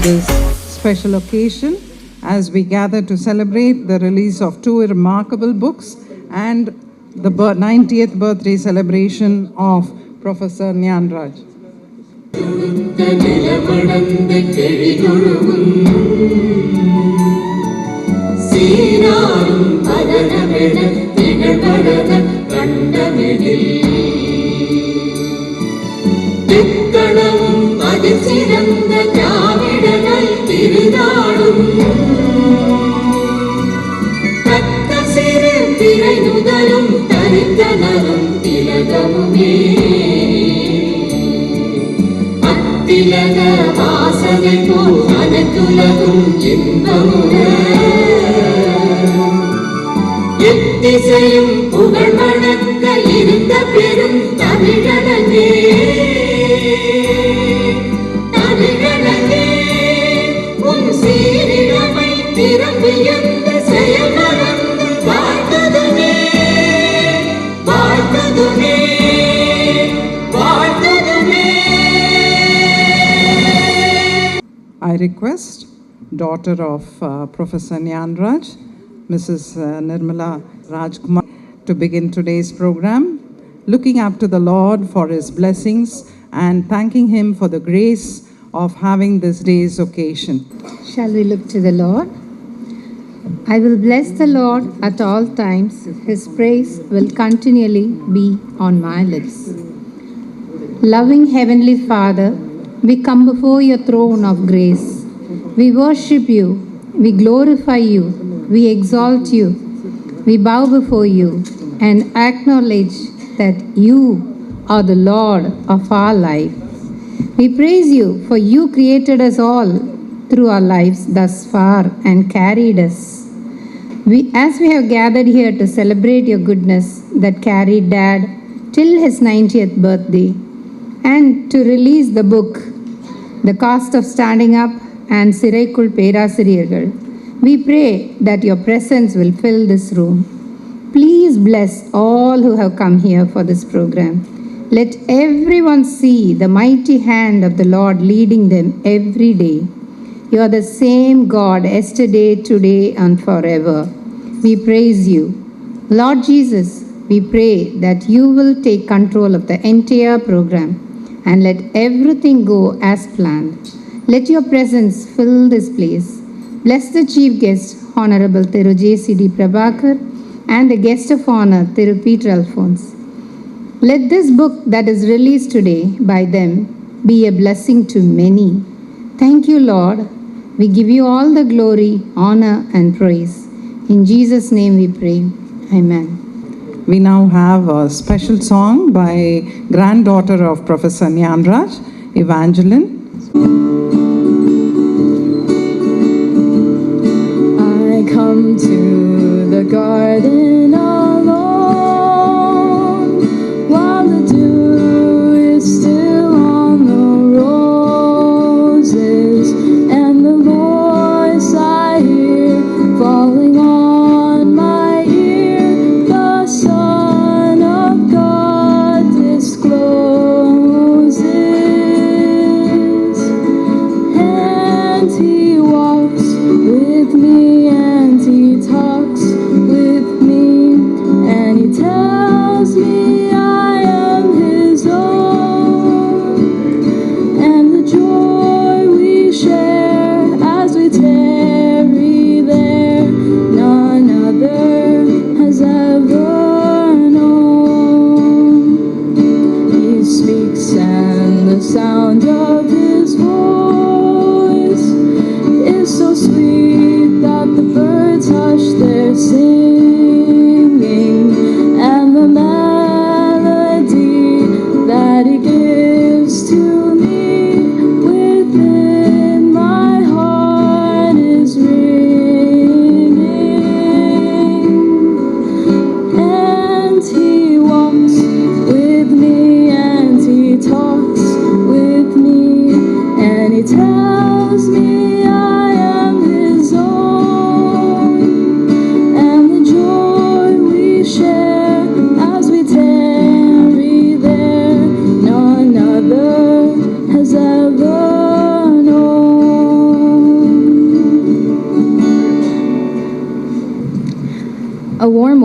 this special occasion as we gather to celebrate the release of two remarkable books and the 90th birthday celebration of Professor Nyanraj. எத்திசையும் புகழ் மணக்க இருந்த பெரும் தமிழனே தமிழனே உன் சீரிழமை திறம்பியந்த செயல் மறந்து வாழ்த்ததுமே வாழ்த்ததுமே வாழ்த்ததுமே. I request daughter of Professor Nyanraj, Mrs. Nirmala Rajkumar, to begin today's program, looking up to the Lord for His blessings and thanking Him for the grace of having this day's occasion. Shall we look to the Lord? I will bless the Lord at all times. His praise will continually be on my lips. Loving Heavenly Father, we come before your throne of grace. We worship you, we glorify you, we exalt you, we bow before you and acknowledge that you are the Lord of our life. We praise you for you created us all through our lives thus far and carried us. As we have gathered here to celebrate your goodness that carried Dad till his 90th birthday and to release the book, The Cost of Standing Up and Siraikul Perasiriyargal, we pray that your presence will fill this room. Please bless all who have come here for this program. Let everyone see the mighty hand of the Lord leading them every day. You are the same God yesterday, today, and forever. We praise you. Lord Jesus, we pray that you will take control of the entire program and let everything go as planned. Let your presence fill this place. Bless the chief guest, Honorable Thiru J.C.D. Prabhakar, and the guest of honor, Thiru Peter Alphonse. Let this book that is released today by them be a blessing to many. Thank you, Lord. We give you all the glory, honor, and praise. In Jesus' name we pray. Amen. We now have a special song by granddaughter of Professor Nyanraj, Evangeline. I come to the garden alone while the dew is still on the roses, and the voice I hear falling on my ear, the Son of God discloses, and He walks with me and He talks with me.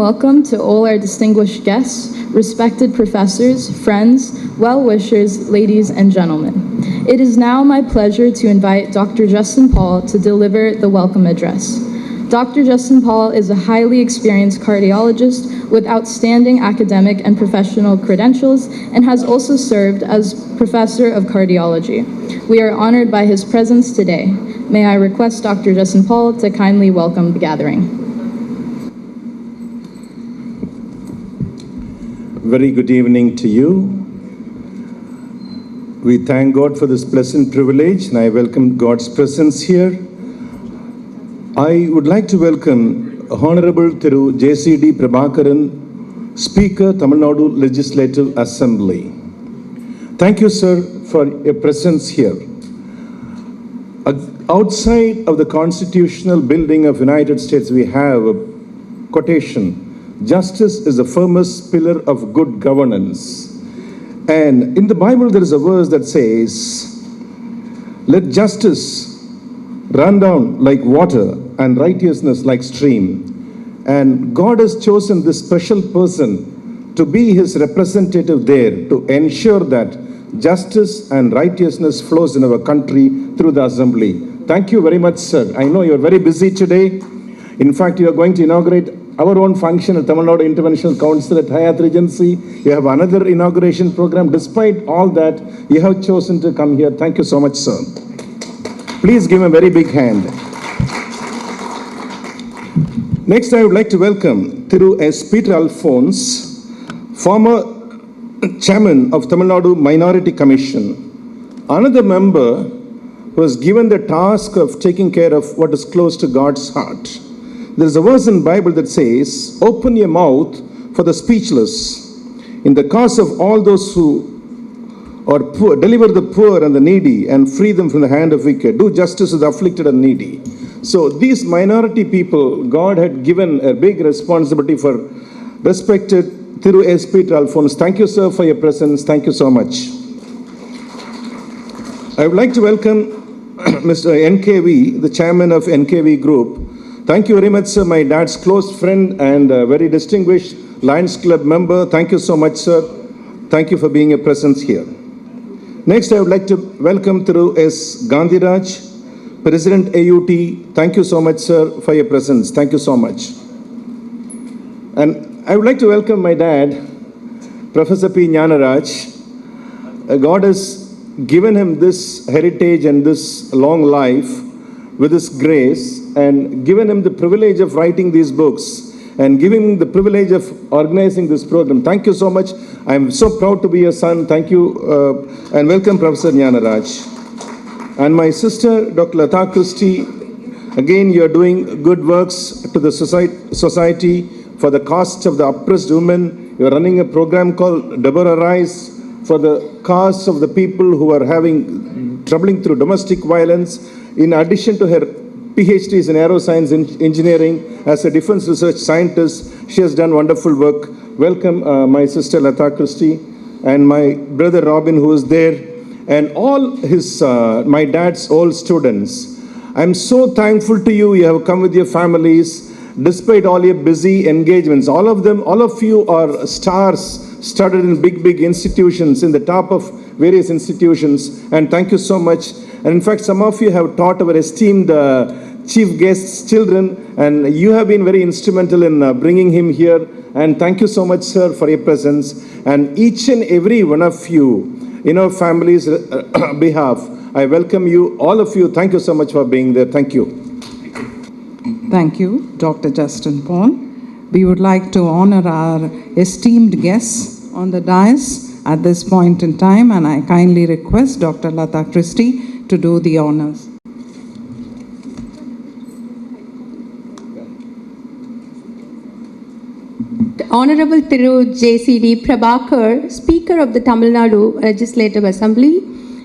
welcome to all our distinguished guests, respected professors, friends, well-wishers, ladies and gentlemen. It is now my pleasure to invite Dr. Justin Paul to deliver the welcome address. Dr. Justin Paul is a highly experienced cardiologist with outstanding academic and professional credentials and has also served as professor of cardiology. We are honored by his presence today. May I request Dr. Justin Paul to kindly welcome the gathering. Very good evening to you. We thank God for this pleasant privilege, and I welcome God's presence here. I would like to welcome Honorable Thiru JCD Prabhakaran, Speaker, Tamil Nadu Legislative Assembly. Thank you, sir, for your presence here. Outside of the constitutional building of United States, we have a quotation: "Justice is the firmest pillar of good governance." And in the Bible, there is a verse that says, "Let justice run down like water and righteousness like stream." And God has chosen this special person to be his representative there to ensure that justice and righteousness flows in our country through the assembly. Thank you very much, sir. I know you're very busy today. In fact, you are going to inaugurate our own function at Tamil Nadu Interventional Council at Hyatt Regency. You have another inauguration program. Despite all that, you have chosen to come here. Thank you so much, sir. Please give him a very big hand. Next, I would like to welcome Thiru S. Peter Alphonse, former chairman of Tamil Nadu Minority Commission, another member who was given the task of taking care of what is close to God's heart. There is a verse in the Bible that says, "Open your mouth for the speechless, in the cause of all those who are poor, deliver the poor and the needy, and free them from the hand of wicked. Do justice to the afflicted and needy." So these minority people, God had given a big responsibility for. Respected Thiru S. Peter Alphonse, thank you, sir, for your presence. Thank you so much. I would like to welcome Mr. NKV, the chairman of NKV Group. Thank you very much, sir, my dad's close friend and very distinguished Lions Club member. Thank you so much, sir. Thank you for being a presence here. Next, I would like to welcome Thiru S. Gandhiraj, President AUT. Thank you so much, sir, for your presence. Thank you so much. And I would like to welcome my dad, Professor P. Jnanaraj. God has given him this heritage and this long life with his grace, and given him the privilege of writing these books and giving him the privilege of organizing this program. Thank you so much. I am so proud to be your son. Thank you and welcome, Professor Jnanaraj. And my sister, Dr. Lata Christie, again, you are doing good works to the society for the cause of the oppressed women. You are running a program called Deborah Rise for the cause of the people who are troubling through domestic violence. In addition to her PhDs in aeroscience engineering as a defense research scientist, she has done wonderful work. Welcome, my sister Lata Christie, and my brother Robin, who is there, and all his my dad's old students. I'm so thankful to you. You have come with your families, despite all your busy engagements. All of you are stars studied in big institutions, in the top of various institutions, and thank you so much. And in fact, some of you have taught our esteemed chief guests' children, and you have been very instrumental in bringing him here. And thank you so much, sir, for your presence. And each and every one of you, in our family's behalf, I welcome you, all of you. Thank you so much for being there. Thank you. Thank you, Dr. Justin Paul. We would like to honor our esteemed guests on the dais at this point in time, and I kindly request Dr. Lata Christie to do the honors. Honorable Thiru JCD Prabhakar, Speaker of the Tamil Nadu Legislative Assembly,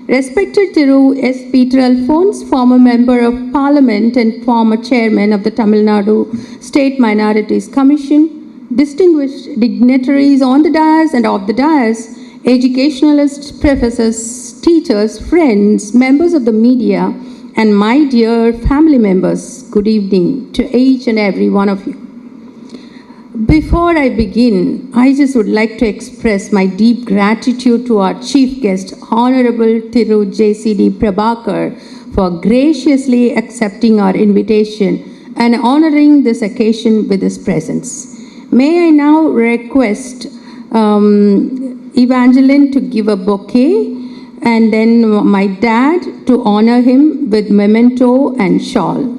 respected Thiru S. Peter Alphonse, former Member of Parliament and former Chairman of the Tamil Nadu State Minorities Commission, distinguished dignitaries on the dais and off the dais, educationalists, professors, teachers, friends, members of the media, and my dear family members, good evening to each and every one of you. Before I begin, I just would like to express my deep gratitude to our chief guest, Honorable Thiru JCD Prabhakar, for graciously accepting our invitation and honoring this occasion with his presence. May I now request Evangeline to give a bouquet, and then my dad to honor him with memento and shawl.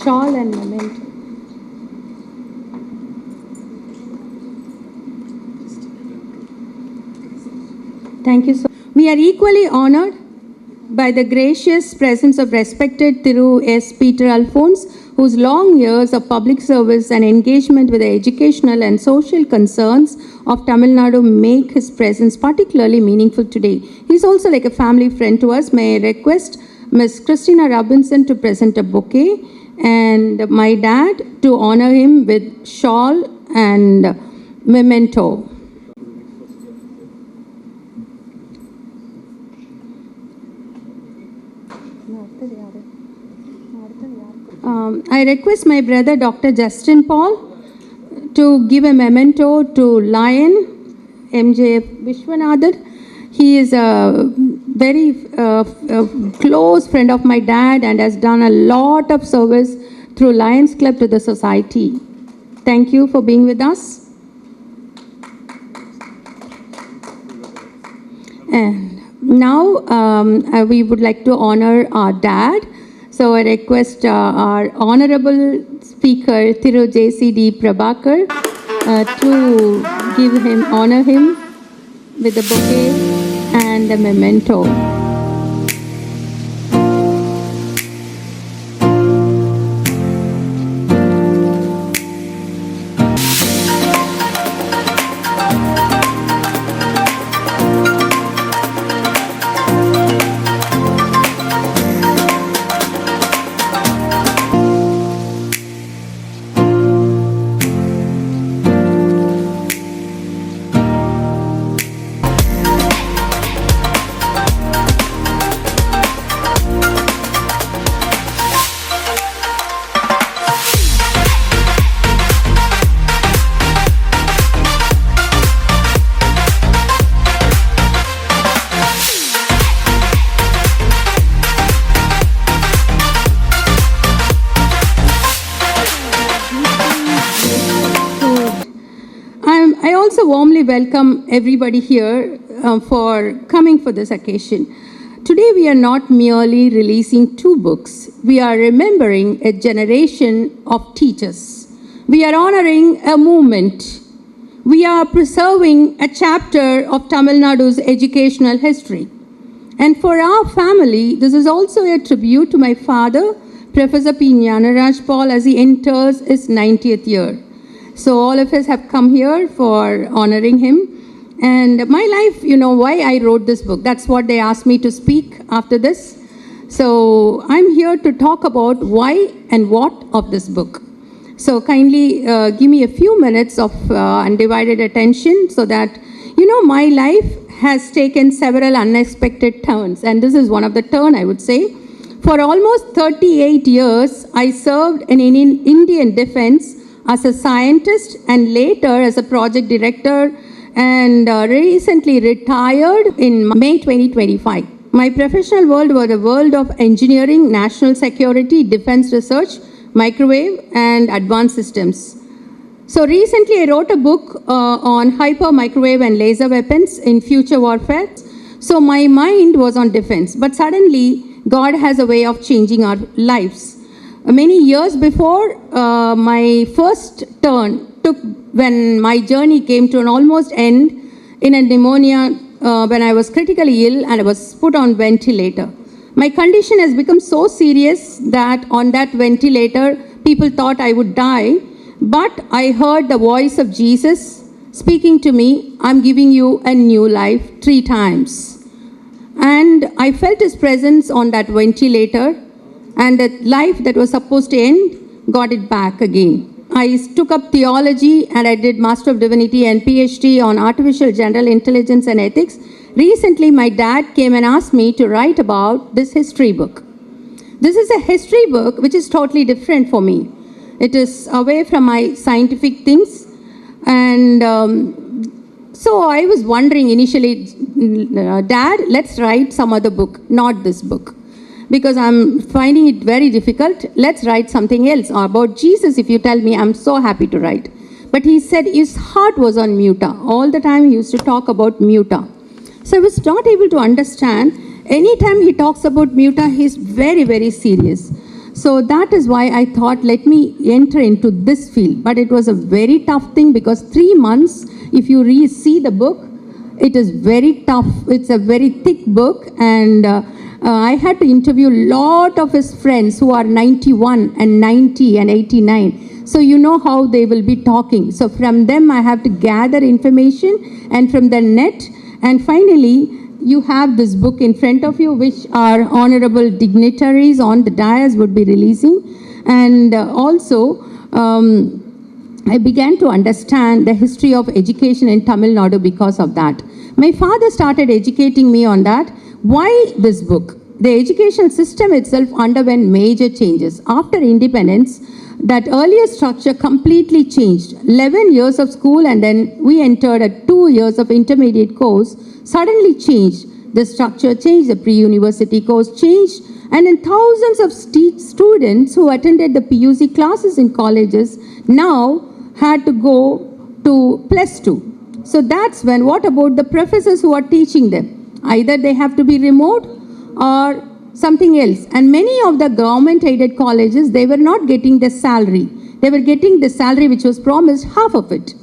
Shawl and memento. Thank you so much. We are equally honored by the gracious presence of respected Thiru S. Peter Alphonse, whose long years of public service and engagement with the educational and social concerns of Tamil Nadu make his presence particularly meaningful today. He is also like a family friend to us. May I request Ms. Christina Robinson to present a bouquet, and my dad to honor him with shawl and memento. I request my brother Dr. Justin Paul to give a memento to Lion MJF Vishwanathan. He is a very close friend of my dad and has done a lot of service through Lions Club to the society. Thank you for being with us. And now we would like to honor our dad. So I request our honorable speaker Thiru JCD Prabhakar to honor him with a bouquet and a memento. I also warmly welcome everybody here for coming for this occasion. Today we are not merely releasing 2 books. We are remembering a generation of teachers. We are honoring a movement. We are preserving a chapter of Tamil Nadu's educational history. And for our family, this is also a tribute to my father, Professor P. Jnanaraj Paul, as he enters his 90th year. So all of us have come here for honoring him. And my life, why I wrote this book. That's what they asked me to speak after this. So I'm here to talk about why and what of this book. So kindly give me a few minutes of undivided attention so that, my life has taken several unexpected turns. And this is one of the turn, I would say. For almost 38 years, I served in Indian Defense as a scientist and later as a project director, and recently retired in May 2025. My professional world was the world of engineering, national security, defense research, microwave and advanced systems. So recently I wrote a book on hyper, microwave and laser weapons in future warfare. So my mind was on defense, but suddenly God has a way of changing our lives. Many years before, my first turn took when my journey came to an almost end in a pneumonia when I was critically ill and I was put on ventilator. My condition has become so serious that on that ventilator, people thought I would die. But I heard the voice of Jesus speaking to me, I'm giving you a new life 3 times. And I felt his presence on that ventilator. And that life that was supposed to end got it back again. I took up theology and I did Master of Divinity and PhD on Artificial General Intelligence and Ethics. Recently, my dad came and asked me to write about this history book. This is a history book which is totally different for me. It is away from my scientific things. And so I was wondering initially, Dad, let's write some other book, not this book. Because I'm finding it very difficult. Let's write something else about Jesus. If you tell me, I'm so happy to write. But he said his heart was on Muta. All the time he used to talk about Muta. So I was not able to understand. Anytime he talks about Muta, he's very, very serious. So that is why I thought, let me enter into this field. But it was a very tough thing because 3 months, if you see the book, it is very tough. It's a very thick book. And I had to interview a lot of his friends who are 91 and 90 and 89. So you know how they will be talking. So from them, I have to gather information and from the net. And finally, you have this book in front of you, which our honorable dignitaries on the dais would be releasing. And also, I began to understand the history of education in Tamil Nadu because of that. My father started educating me on that. Why this book? The educational system itself underwent major changes. After independence, that earlier structure completely changed. 11 years of school and then we entered a 2 years of intermediate course suddenly changed. The structure changed, the pre-university course changed, and then thousands of students who attended the PUC classes in colleges now had to go to +2. So that's when, what about the professors who are teaching them? Either they have to be remote or something else. And many of the government-aided colleges, they were not getting the salary. They were getting the salary which was promised, half of it.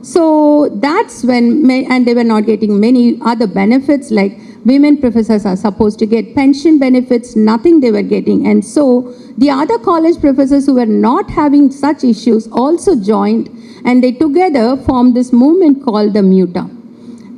So that's when, and they were not getting many other benefits like women professors are supposed to get pension benefits, nothing they were getting. And so the other college professors who were not having such issues also joined and they together formed this movement called the Muta.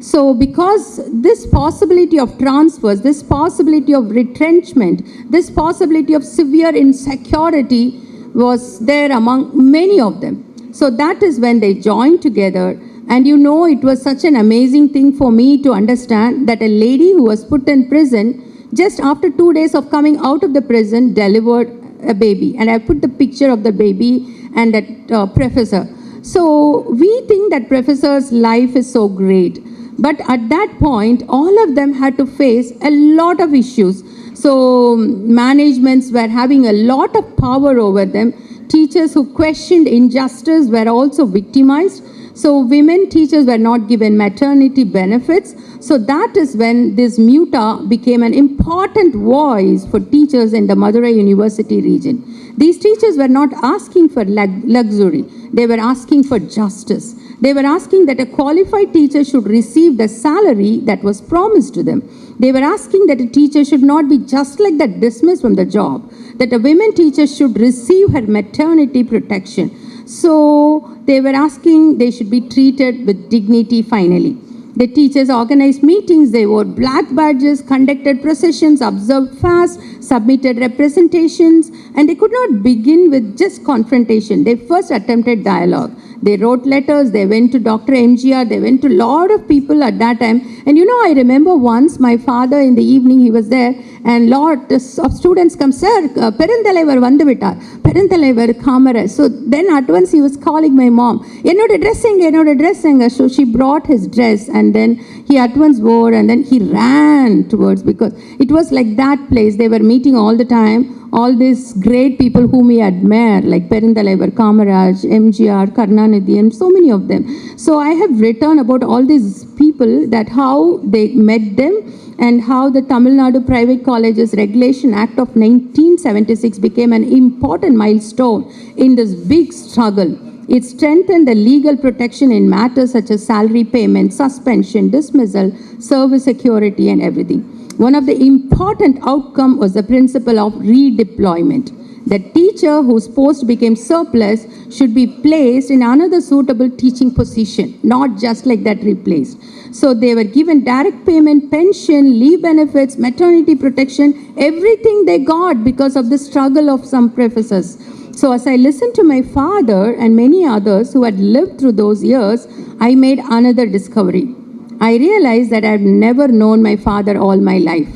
So because this possibility of transfers, this possibility of retrenchment, this possibility of severe insecurity was there among many of them. So that is when they joined together. And you know, it was such an amazing thing for me to understand that a lady who was put in prison, just after 2 days of coming out of the prison, delivered a baby. And I put the picture of the baby and that professor. So we think that professor's life is so great. But at that point, all of them had to face a lot of issues. So managements were having a lot of power over them. Teachers who questioned injustice were also victimized. So women teachers were not given maternity benefits. So that is when this Muta became an important voice for teachers in the Madurai University region. These teachers were not asking for luxury. They were asking for justice. They were asking that a qualified teacher should receive the salary that was promised to them. They were asking that a teacher should not be just like that dismissed from the job, that a women teacher should receive her maternity protection. So they were asking they should be treated with dignity finally. The teachers organized meetings, they wore black badges, conducted processions, observed fasts, submitted representations, and they could not begin with just confrontation. They first attempted dialogue. They wrote letters, they went to Dr. MGR, they went to a lot of people at that time. And you know, I remember once my father in the evening, he was there, and lot of students come, sir, Perinthalaivar vandu vittar, Perinthalaivar Kamaraj. So then at once he was calling my mom, ennoda dress enga. So she brought his dress and then he at once wore and then he ran towards, because it was like that place. They were meeting all the time, all these great people whom we admire, like Perinthalaivar Kamaraj, MGR, Karunanidhi, and so many of them. So I have written about all these people, that how they met them and how the Tamil Nadu Private Colleges Regulation Act of 1976 became an important milestone in this big struggle. It strengthened the legal protection in matters such as salary payment, suspension, dismissal, service security, and everything. One of the important outcomes was the principle of redeployment. The teacher whose post became surplus should be placed in another suitable teaching position, not just like that replaced. So they were given direct payment, pension, leave benefits, maternity protection, everything they got because of the struggle of some professors. So, as I listened to my father and many others who had lived through those years, I made another discovery. I realized that I had never known my father all my life.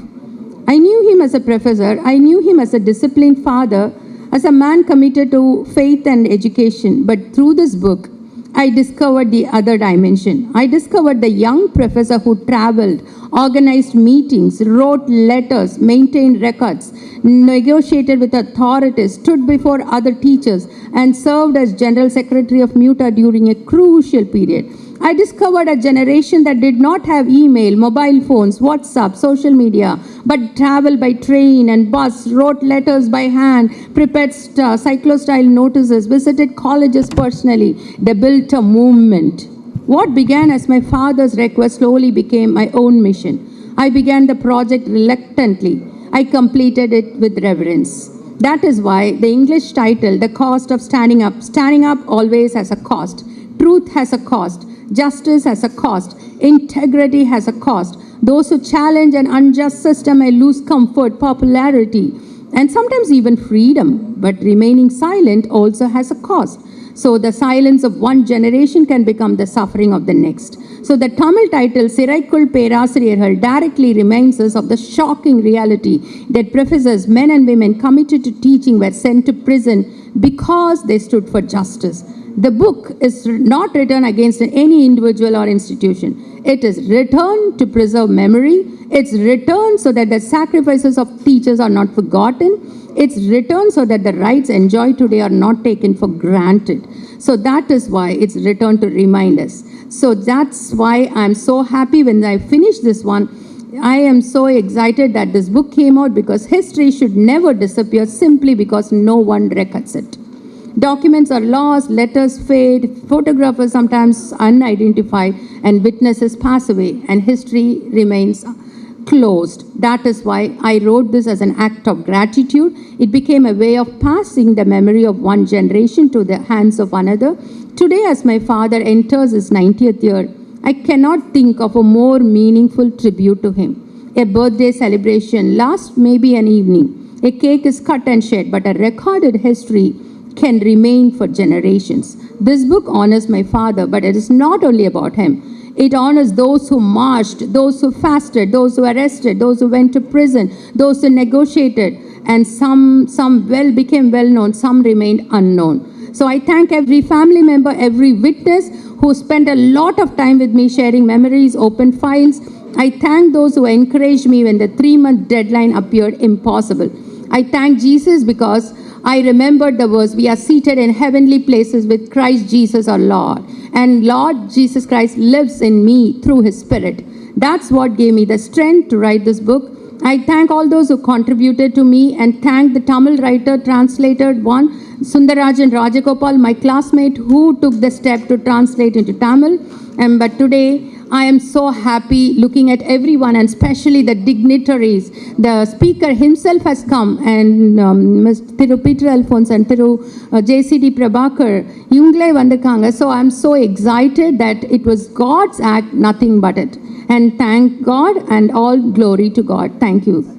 I knew him as a professor, I knew him as a disciplined father, as a man committed to faith and education. But through this book, I discovered the other dimension. I discovered the young professor who traveled, organized meetings, wrote letters, maintained records, negotiated with authorities, stood before other teachers, and served as General Secretary of MUTA during a crucial period. I discovered a generation that did not have email, mobile phones, WhatsApp, social media, but traveled by train and bus, wrote letters by hand, prepared cyclostyle notices, visited colleges personally. They built a movement. What began as my father's request slowly became my own mission. I began the project reluctantly. I completed it with reverence. That is why the English title, The Cost of Standing Up always has a cost. Truth has a cost. Justice has a cost. Integrity has a cost. Those who challenge an unjust system may lose comfort, popularity, and sometimes even freedom. But remaining silent also has a cost. So the silence of one generation can become the suffering of the next. So the Tamil title, Siraikul Perasiriyargal, directly reminds us of the shocking reality that professors, men and women committed to teaching, were sent to prison because they stood for justice. The book is not written against any individual or institution. It is written to preserve memory. It's written so that the sacrifices of teachers are not forgotten. It's written so that the rights enjoyed today are not taken for granted. So that is why it's written to remind us. So that's why I'm so happy when I finished this one. I am so excited that this book came out, because history should never disappear simply because no one records it. Documents are lost, letters fade, photographers sometimes unidentified, and witnesses pass away, and history remains closed. That is why I wrote this as an act of gratitude. It became a way of passing the memory of one generation to the hands of another. Today, as my father enters his 90th year, I cannot think of a more meaningful tribute to him. A birthday celebration lasts maybe an evening. A cake is cut and shared, but a recorded history can remain for generations. This book honors my father, but it is not only about him. It honors those who marched, those who fasted, those who arrested, those who went to prison, those who negotiated, and some became well known, some remained unknown. So I thank every family member, every witness who spent a lot of time with me sharing memories, open files. I thank those who encouraged me when the 3-month deadline appeared impossible. I thank Jesus because I remembered the verse, we are seated in heavenly places with Christ Jesus our Lord. And Lord Jesus Christ lives in me through his Spirit. That's what gave me the strength to write this book. I thank all those who contributed to me, and thank the Tamil writer, translated one, Sundarajan Rajagopal, my classmate, who took the step to translate into Tamil. But today, I am so happy looking at everyone, and especially the dignitaries. The speaker himself has come, and Thiru Peter Alphonse and Thiru JCD Prabhakar, Yungle Vandakanga. So I'm so excited that it was God's act, nothing but it. And thank God, and all glory to God. Thank you.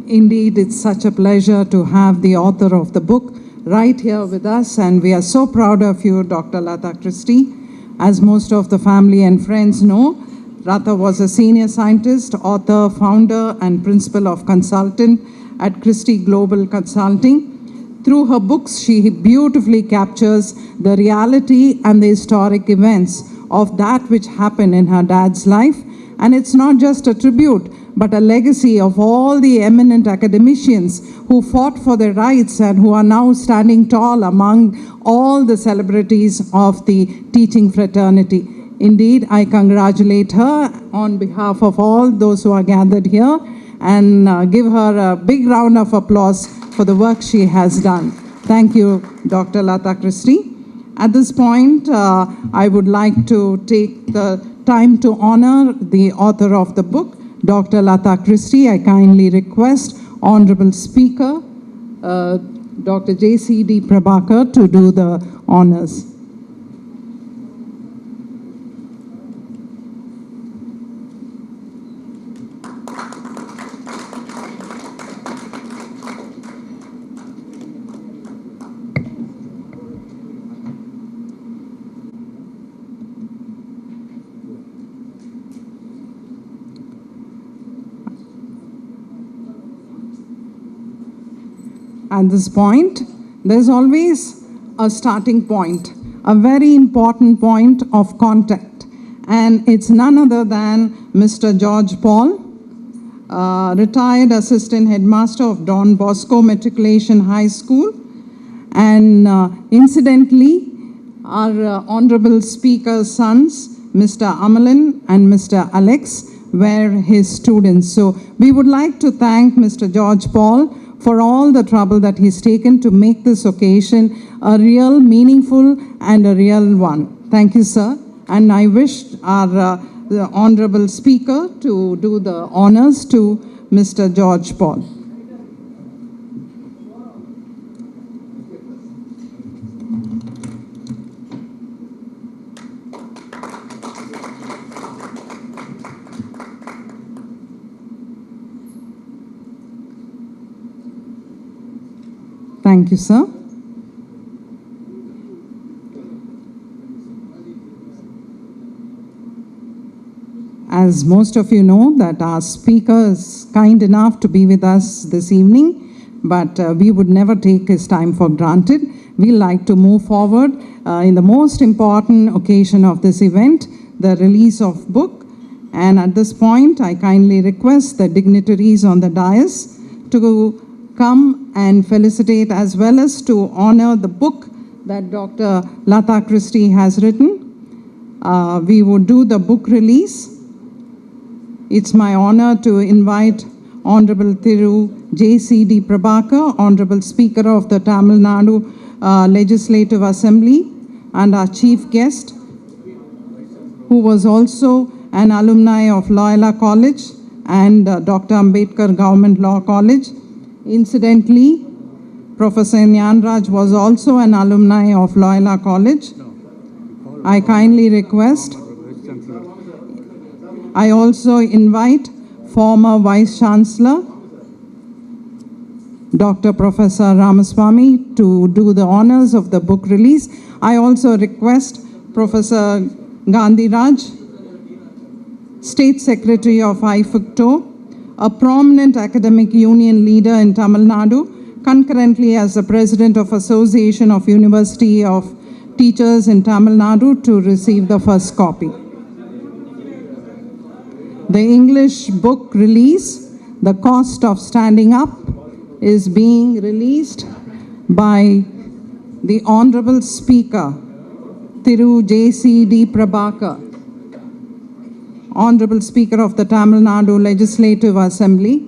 Indeed, it's such a pleasure to have the author of the book right here with us, and we are so proud of you, Dr. Lata Christie. As most of the family and friends know, Lata was a senior scientist, author, founder, and principal of consultant at Christie Global Consulting. Through her books, she beautifully captures the reality and the historic events of that which happened in her dad's life. And it's not just a tribute, but a legacy of all the eminent academicians who fought for their rights and who are now standing tall among all the celebrities of the teaching fraternity. Indeed, I congratulate her on behalf of all those who are gathered here, and give her a big round of applause for the work she has done. Thank you, Dr. Lata Christie. At this point, I would like to take the time to honor the author of the book, Dr. Lata Christie. I kindly request Honorable Speaker, Dr. JCD Prabhakar, to do the honors. at this point, there's always a starting point, a very important point of contact. And it's none other than Mr. George Paul, retired assistant headmaster of Don Bosco Matriculation High School. And incidentally, our honorable speaker's sons, Mr. Amalan and Mr. Alex, were his students. So we would like to thank Mr. George Paul for all the trouble that he's taken to make this occasion a real, meaningful and a real one. Thank you, sir. And I wish our the honorable speaker to do the honors to Mr. George Paul. Thank you, sir. As most of you know, that our speaker is kind enough to be with us this evening, but we would never take his time for granted. We like to move forward in the most important occasion of this event, the release of book. And at this point, I kindly request the dignitaries on the dais to come and felicitate as well as to honor the book that Dr. Lata Christie has written. We would do the book release. It's my honor to invite Honorable Thiru J.C.D. Prabhakar, Honorable Speaker of the Tamil Nadu Legislative Assembly, and our chief guest, who was also an alumni of Loyola College and Dr. Ambedkar Government Law College. Incidentally, Professor Nyanraj was also an alumni of Loyola College. I kindly request. I also invite former Vice Chancellor, Dr. Professor Ramaswamy, to do the honors of the book release. I also request Professor Gandhi Raj, State Secretary of IFUCTO, a prominent academic union leader in Tamil Nadu, concurrently as the President of Association of University of Teachers in Tamil Nadu, to receive the first copy. The English book release, The Cost of Standing Up, is being released by the Honorable Speaker, Thiru J.C.D. Prabhakar, Honorable Speaker of the Tamil Nadu Legislative Assembly.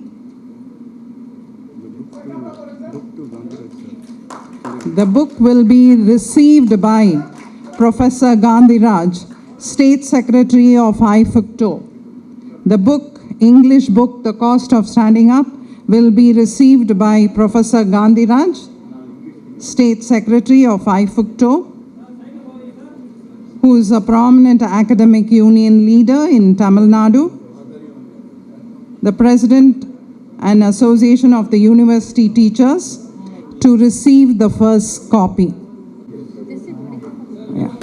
The book will be received by Professor Gandhi Raj, State Secretary of IFUCTO. The book, English book, The Cost of Standing Up, will be received by Professor Gandhi Raj, State Secretary of IFUCTO, who is a prominent academic union leader in Tamil Nadu, the President and Association of the University Teachers, to receive the first copy. Yeah.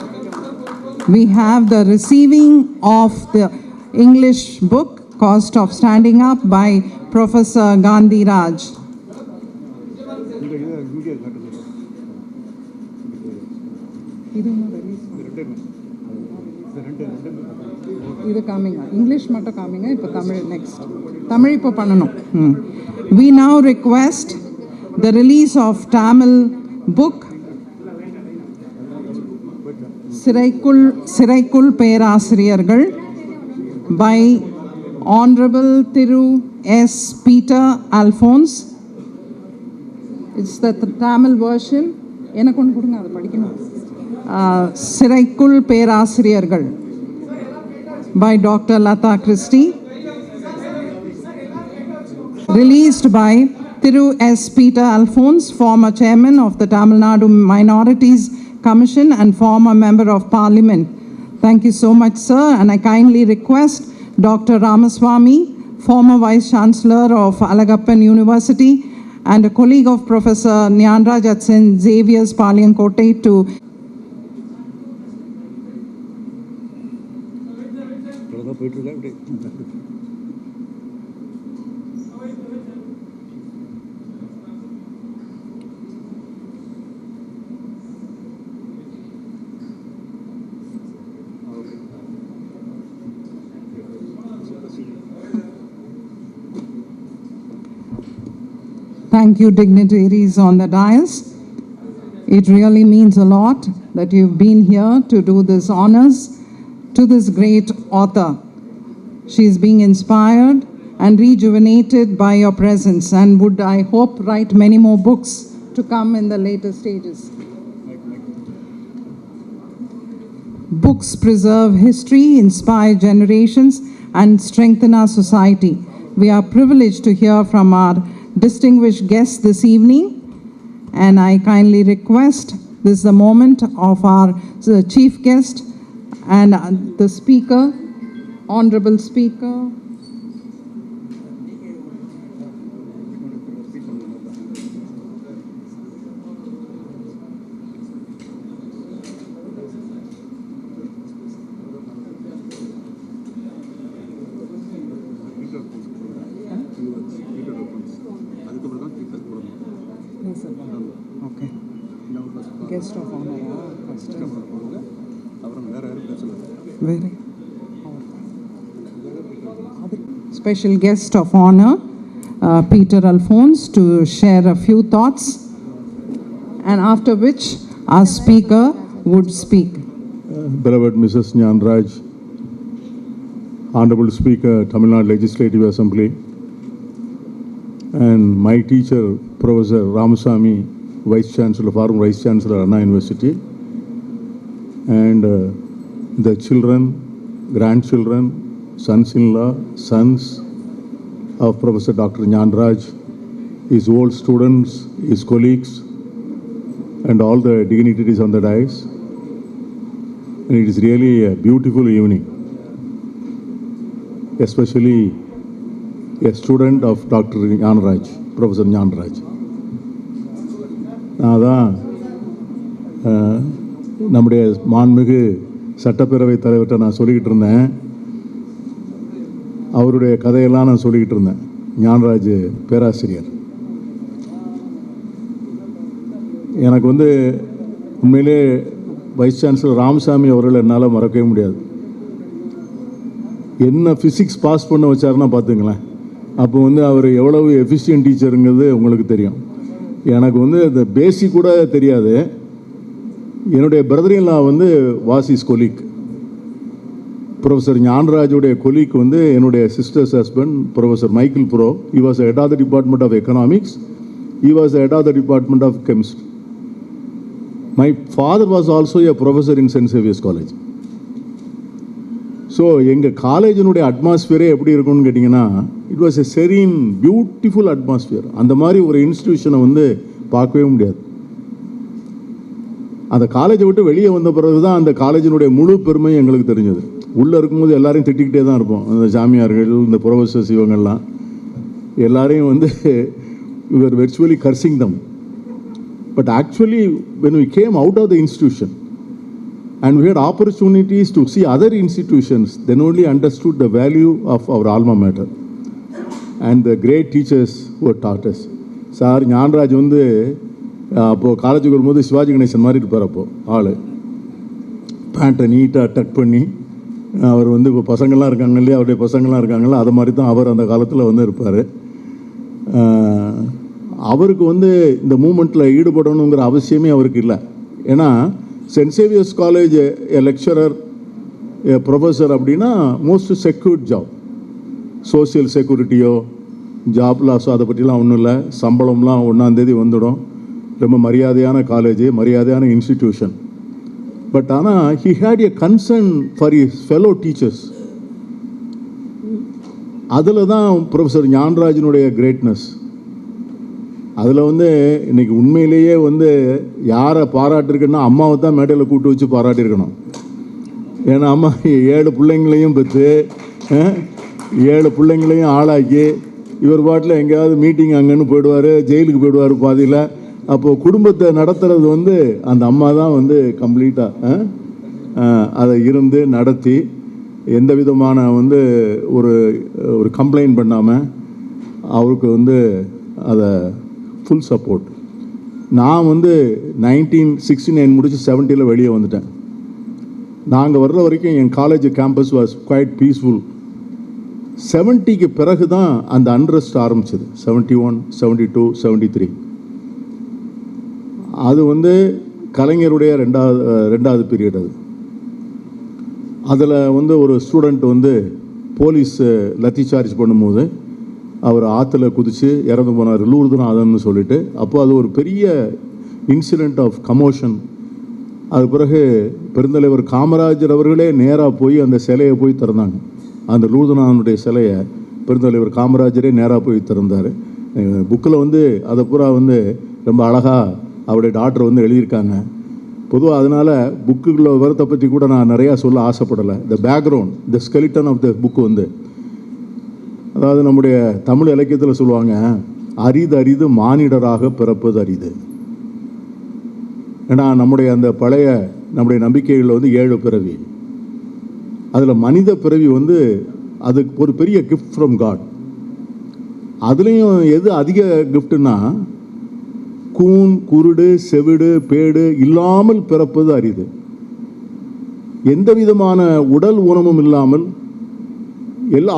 We have the receiving of the English book, Cost of Standing Up, by Professor Gandhi Raj. இது காமிங்க English மட்டும் காமிங்க இப்போ Tamil next Tamil இப்போ பண்ணணும் We now request the release of Tamil book சிறைக்குள் பேராசிரியர்கள் by Honorable Thiru S. Peter Alphonse. It's the Tamil version. எனக்கு ஒன்று கொடுங்க அதை படிக்கணும். சிறைக்குள் பேராசிரியர்கள் by Dr. Lata Christie. Released by Thiru S. Peter Alphonse, former chairman of the Tamil Nadu Minorities Commission and former member of Parliament. Thank you so much, sir. And I kindly request Dr. Ramaswamy, former Vice Chancellor of Alagappan University and a colleague of Professor Nyanraj at St. Xavier's, Paliyankotte, to Thank you, dignitaries on the dais. It really means a lot that you've been here to do this honors to this great author. She is being inspired and rejuvenated by your presence and would, I hope, write many more books to come in the later stages. Books preserve history, inspire generations, and strengthen our society. We are privileged to hear from our distinguished guests this evening, and I kindly request this is the moment of our chief guest and the speaker, honorable speaker. Okay. Guest of honor. Very. Special guest of honor, Peter Alphonse, to share a few thoughts, and after which our speaker would speak. Beloved Mrs. Nyanraj, Honorable Speaker, Tamil Nadu Legislative Assembly, and my teacher, Professor Ramasamy, Vice Chancellor, former Vice Chancellor, Anna University, and the children, grandchildren, sons-in-law, sons of Professor Dr. Nyanraj, his old students, his colleagues, and all the dignitaries on the dais. And it is really a beautiful evening, especially a student of Dr. Nyanraj, Professor Nyanraj. அதான் நம்முடைய மாண்புமிகு சட்டப்பேரவை தலைவர்கிட்ட நான் சொல்லிக்கிட்டு இருந்தேன், அவருடைய கதையெல்லாம் நான் சொல்லிக்கிட்டு இருந்தேன். ஞானராஜ் பேராசிரியர் எனக்கு உண்மையிலே வைஸ் சான்சலர் ராமசாமி அவர்கள் என்னால் மறக்கவே முடியாது. என்ன ஃபிசிக்ஸ் பாஸ் பண்ண வச்சாருன்னா பார்த்துங்களேன். அப்போ அவர் எவ்வளவு எஃபிஷியன்ட் டீச்சருங்கிறது உங்களுக்கு தெரியும். எனக்கு இந்த பேசிக் கூட தெரியாது. என்னுடைய brother in law was his colleague. Professor ஞானராஜுடைய கொலீக் என்னுடைய சிஸ்டர்ஸ் ஹஸ்பண்ட் ப்ரொஃபஸர் மைக்கேல் ப்ரோ. He was head of the department of economics. He was head of the department of chemistry. My father was also a professor in Saint Xavier's college. So எங்கள் காலேஜினுடைய அட்மாஸ்பியரே எப்படி இருக்கும்னு கேட்டிங்கன்னா, it was a serene beautiful atmosphere. அந்த மாதிரி ஒரு இன்ஸ்டிடியூஷனை பார்க்கவே முடியாது. அந்த காலேஜை விட்டு வெளியே வந்த பிறகு தான் அந்த காலேஜினுடைய முழு பெருமை எங்களுக்கு தெரிஞ்சது. உள்ளே இருக்கும்போது எல்லாரையும் திட்டிக்கிட்டே தான் இருப்போம். அந்த ஜாமியார்கள், இந்த ப்ரொஃபஸர்ஸ், இவங்கெல்லாம் எல்லாரையும் we were virtually cursing them. But actually when we came out of the institution and we had opportunities to see other institutions, then only understood the value of our alma mater and the great teachers who had taught us. Sir Gnanaraj அப்போது காலேஜுக்கு வரும்போது சிவாஜி கணேசன் மாதிரி இருப்பார். அப்போது ஆள் பேண்ட்டை நீட்டாக டக் பண்ணி அவர் இப்போ பசங்கள்லாம் இருக்காங்க இல்லையா, அவருடைய பசங்கள்லாம் இருக்காங்களா, அது மாதிரி தான் அவர் அந்த காலத்தில் இருப்பார். அவருக்கு இந்த மூமெண்ட்டில் ஈடுபடணுங்கிற அவசியமே அவருக்கு இல்லை. ஏன்னா Saint Xavier's college a lecturer, a professor அப்படின்னா மோஸ்ட் செக்யூர்ட் ஜாப். சோசியல் செக்யூரிட்டியோ ஜாப் லாஸோ அதை பற்றிலாம் ஒன்றும் இல்லை. சம்பளம்லாம் 1ஆம் தேதி வந்துடும். ரொம்ப மரியாதையான காலேஜ், மரியாதையான இன்ஸ்டிடியூஷன். பட் ஆனால் he had a concern for his fellow teachers. அதில் தான் ப்ரொஃபஸர் ஞானராஜனுடைய கிரேட்னஸ். அதில் இன்னைக்கு உண்மையிலேயே யாரை பாராட்டிருக்குன்னா அம்மாவை தான் மேடையில் கூப்பிட்டு வச்சு பாராட்டியிருக்கணும். ஏன்னா அம்மா 7 பிள்ளைங்களையும் பெற்று 7 பிள்ளைங்களையும் ஆளாக்கி இவர் பாட்டில் எங்கேயாவது மீட்டிங் அங்கன்னு போயிடுவார், ஜெயிலுக்கு போயிடுவார் பாதியில். அப்போது குடும்பத்தை நடத்துறது அந்த அம்மா தான் கம்ப்ளீட்டாக அதை நடத்தி எந்த விதமான ஒரு கம்ப்ளைண்ட் பண்ணாமல் அவருக்கு அதை ஃபுல் சப்போர்ட். நான் 1969 முடிச்சு 70 வெளியே வந்துட்டேன். நாங்கள் வர்ற வரைக்கும் என் college campus was quiet peaceful. 70க்கு பிறகு தான் அந்த அன்ரெஸ்ட் ஆரம்பிச்சது. 71, 72, 73. அது வந்து கலைஞருடைய ரெண்டாவது பீரியட். அதில் வந்து ஒரு ஸ்டூடெண்ட் வந்து போலீஸ் லத்தி சார்ஜ் பண்ணும்போது அவர் ஆற்றுல குதித்து இறந்து போனார், லூர்துநாதன்னு சொல்லிட்டு. அப்போ அது ஒரு பெரிய இன்சிடெண்ட் ஆஃப் கமோஷன். அது பிறகு பெருந்தலைவர் காமராஜர் அவர்களே நேராக போய் அந்த சிலையை போய் திறந்தாங்க. அந்த லூர்துநாதனுடைய சிலையை பெருந்தலைவர் காமராஜரே நேராக போய் திறந்தார். புக்கில் வந்து அதை பூரா வந்து ரொம்ப அழகாக அவருடைய டாக்டர் வந்து எழுதியிருக்காங்க. பொதுவாக அதனால் புக்குள்ள விவரத்தை பற்றி கூட நான் நிறையா சொல்ல ஆசைப்படலை. The background, the skeleton of the book வந்து, அதாவது நம்முடைய தமிழ் இலக்கியத்தில் சொல்லுவாங்க, அரிது அரிது மானிடராக பிறப்பது அரிது. ஏன்னா நம்முடைய அந்த பழைய நம்முடைய நம்பிக்கைகளில் வந்து 7 பிறவி, அதில் மனித பிறவி வந்து அது ஒரு பெரிய கிஃப்ட் ஃப்ரம் காட். அதுலேயும் எது அதிக கிஃப்ட்னா, கூன், குருடு, செவிடு, பேடு இல்லாமல் பிறப்பது அரிது. எந்த விதமான உடல் ஊனமும் இல்லாமல்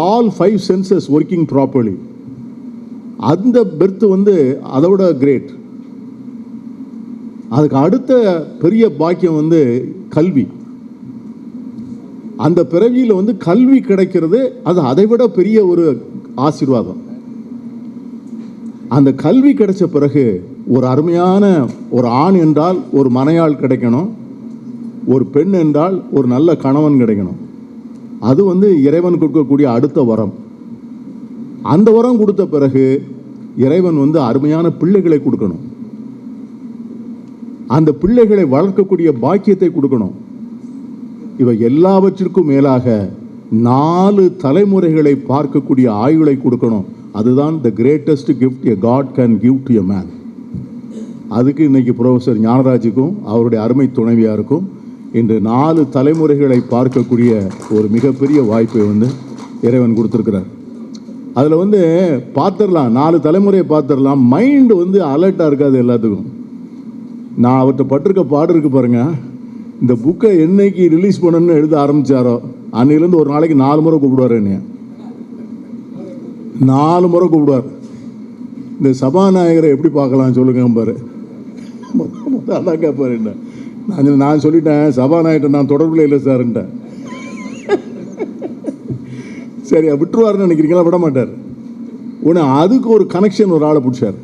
ஆல் 5 சென்சஸ் ஒர்க்கிங் ப்ராப்பர்லி, அந்த பெர்த் வந்து அதோட கிரேட். அதுக்கு அடுத்த பெரிய பாக்கியம் வந்து கல்வி. அந்த பிறவியில் வந்து கல்வி கிடைக்கிறது அது அதைவிட பெரிய ஒரு ஆசீர்வாதம். அந்த கல்வி கிடைச்ச பிறகு ஒரு அருமையான ஒரு ஆண் என்றால் ஒரு மனையாள் கிடைக்கணும், ஒரு பெண் என்றால் ஒரு நல்ல கணவன் கிடைக்கணும். அது வந்து இறைவன் கொடுக்கக்கூடிய அடுத்த வரம். அந்த வரம் கொடுத்த பிறகு இறைவன் வந்து அருமையான பிள்ளைகளை கொடுக்கணும், அந்த பிள்ளைகளை வளர்க்கக்கூடிய பாக்கியத்தை கொடுக்கணும். இவை எல்லாவற்றிற்கும் மேலாக 4 தலைமுறைகளை பார்க்கக்கூடிய ஆயுளை கொடுக்கணும். அதுதான் the greatest gift a God can give to a man. அதுக்கு இன்னைக்கு ப்ரொஃபஸர் ஞானராஜுக்கும் அவருடைய அருமை துணைவியாருக்கும் இன்று 4 தலைமுறைகளை பார்க்கக்கூடிய ஒரு மிகப்பெரிய வாய்ப்பை வந்து இறைவன் கொடுத்துருக்கிறார். அதில் வந்து பார்த்துடலாம், 4 தலைமுறையை பார்த்துடலாம். மைண்டு வந்து அலர்ட்டாக இருக்காது எல்லாத்துக்கும். நான் அவர்கிட்ட பட்டிருக்க பாடு இருக்கு பாருங்க. இந்த புக்கை என்னைக்கு ரிலீஸ் பண்ணணும்னு எழுத ஆரம்பித்தாரோ அன்னையிலேருந்து ஒரு நாளைக்கு 4 முறை கூப்பிடுவார். என்னைய 4 முறை கூப்பிடுவார். இந்த சபாநாயகரை எப்படி பார்க்கலாம் சொல்லுங்க பாரு, அதான் கேட்பார். என்ன நான் சொல்லிட்டேன், சபாநாயகர்கிட்ட நான் தொடர்பில் இல்லை சார்ன்ட்டேன். சரி விட்டுருவாருன்னு நினைக்கிறீங்களா? விட மாட்டார். உடனே அதுக்கு ஒரு கனெக்ஷன் ஒரு ஆளை பிடிச்சார்.